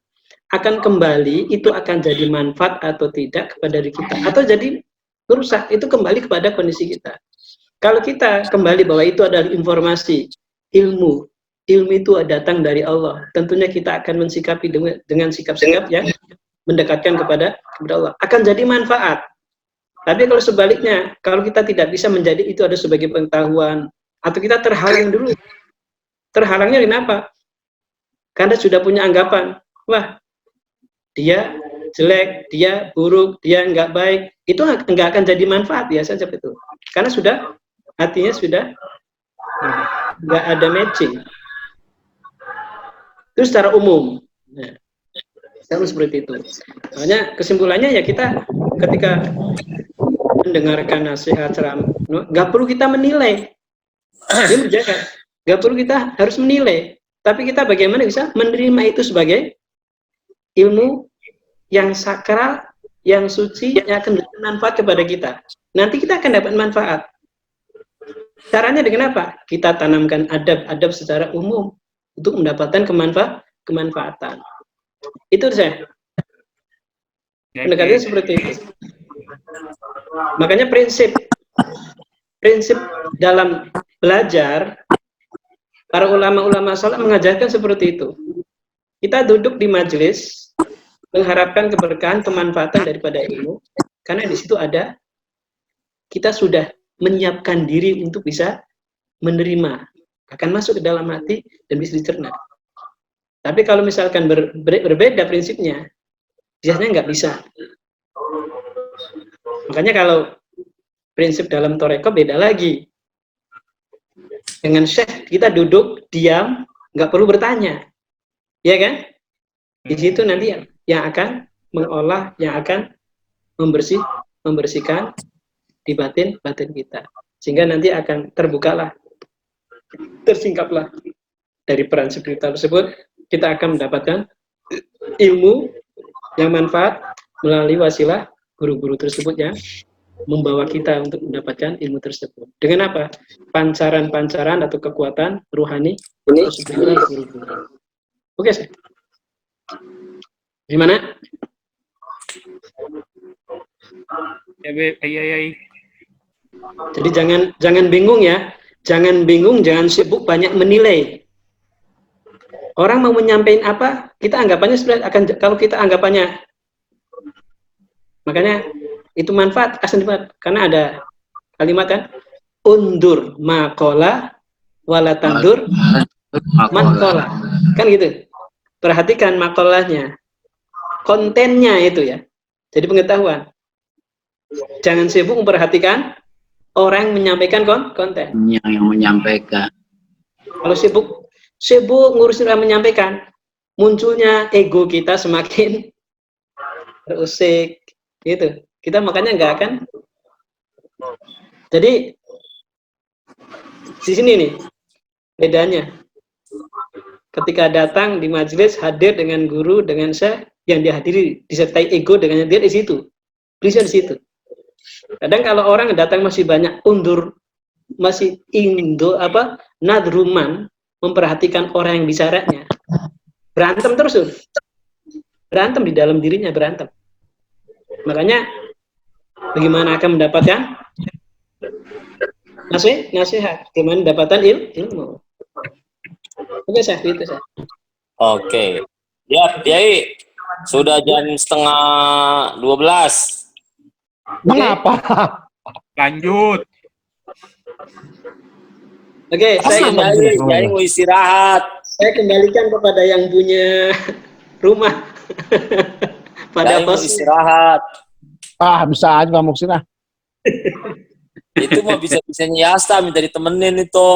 Akan kembali, itu akan jadi manfaat atau tidak kepada diri kita. Atau jadi merusak, itu kembali kepada kondisi kita. Kalau kita kembali bahwa itu adalah informasi, ilmu itu datang dari Allah. Tentunya kita akan mensikapi dengan sikap-sikap yang mendekatkan kepada Allah. Akan jadi manfaat. Tapi kalau sebaliknya, kalau kita tidak bisa menjadi itu ada sebagai pengetahuan, atau kita terhalang dulu. Terhalangnya kenapa? Karena sudah punya anggapan, wah, dia jelek, dia buruk, dia nggak baik. Itu nggak akan jadi manfaat biasa seperti itu. Karena hatinya sudah nggak ada matching. Itu secara umum. Nah, seperti itu. Makanya kesimpulannya ya kita ketika mendengarkan nasihat ceramah, nggak perlu kita menilai. Dia menjaga. Nggak perlu kita harus menilai. Tapi kita bagaimana bisa menerima itu sebagai ilmu yang sakral, yang suci, yang akan bermanfaat kepada kita. Nanti kita akan dapat manfaat. Caranya dengan apa? Kita tanamkan adab-adab secara umum untuk mendapatkan kemanfaatan. Itu saya. Pendekatannya seperti itu. Makanya prinsip dalam belajar, para ulama-ulama salaf mengajarkan seperti itu. Kita duduk di majelis mengharapkan keberkahan, kemanfaatan daripada ilmu, karena di situ ada kita sudah menyiapkan diri untuk bisa menerima, akan masuk ke dalam hati dan bisa dicerna. Tapi kalau misalkan berbeda prinsipnya, biasanya nggak bisa. Makanya kalau prinsip dalam toreko beda lagi. Dengan syekh kita duduk diam, nggak perlu bertanya, ya kan? Di situ nanti yang akan mengolah, yang akan membersihkan di batin kita, sehingga nanti akan terbukalah, tersingkaplah dari peran spiritual tersebut. Kita akan mendapatkan ilmu yang manfaat melalui wasilah guru-guru tersebut yang membawa kita untuk mendapatkan ilmu tersebut. Dengan apa? Pancaran-pancaran atau kekuatan ruhani atau spiritual guru-guru. Oke, sih. Gimana? Ya. Jadi jangan bingung ya. Jangan bingung, jangan sibuk banyak menilai. Orang mau menyampaikan apa, kita anggapannya sebenarnya akan, kalau kita anggapannya, makanya itu manfaat, karena ada kalimat kan, undur makola walatandur mankola, kan gitu. Perhatikan makolahnya, kontennya itu ya. Jadi pengetahuan. Jangan sibuk memperhatikan orang yang menyampaikan konten. Yang menyampaikan. Kalau sibuk ngurusin orang menyampaikan, munculnya ego kita semakin terusik, gitu. Kita makanya nggak akan. Jadi di sini nih bedanya. Ketika datang di majelis, hadir dengan guru, dengan syekh yang dihadiri, disertai ego dengan dia di situ, bisa di situ. Kadang kalau orang datang masih banyak undur, masih nadruman, memperhatikan orang yang bicaranya, berantem terus tuh. Berantem di dalam dirinya, berantem. Makanya bagaimana akan mendapatkan nasihat, bagaimana mendapatkan ilmu. Oke, saya itu saya. Oke. Ya, Kiai. Sudah jam 11:30. Mengapa? Lanjut. Oke, saya Kiai mau istirahat. Saya kembalikan kepada yang punya rumah. Pada Kiai mau bos. istirahat. Bisa aja kamu kesini. Itu mah bisa-bisanya Yasta minta ditemenin itu.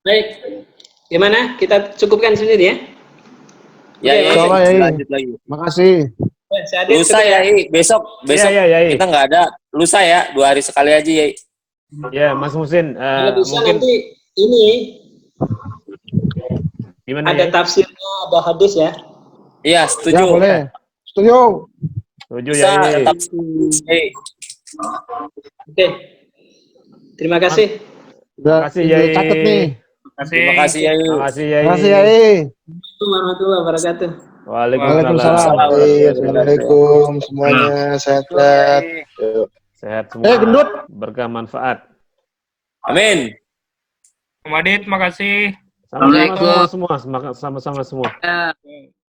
Baik, gimana? Kita cukupkan sendiri ya. Ya, Coba, Yai. lanjut lagi. Makasih. Lusa ya, besok Ya. kita nggak ada. Lusa ya, 2 hari sekali aja ya. Ya, Mas Musin, Kalau bisa mungkin nanti ini gimana ada ya? tafsirnya, ada hadis ya. Iya, Ya setuju. boleh. Setuju. Setuju Bisa ya. tetap. Oke. Terima kasih. Udah Makasih, Yai. catat nih. Terima kasih ya. Makasih ya. Terima kasih, Yai. Assalamualaikum warahmatullahi wabarakatuh. Waalaikumsalam. Assalamualaikum semuanya, sehat-sehat. Sehat semua. Gendut. Berkah manfaat. Amin. Om Adit, makasih. Sama-sama semua. Sama-sama semua.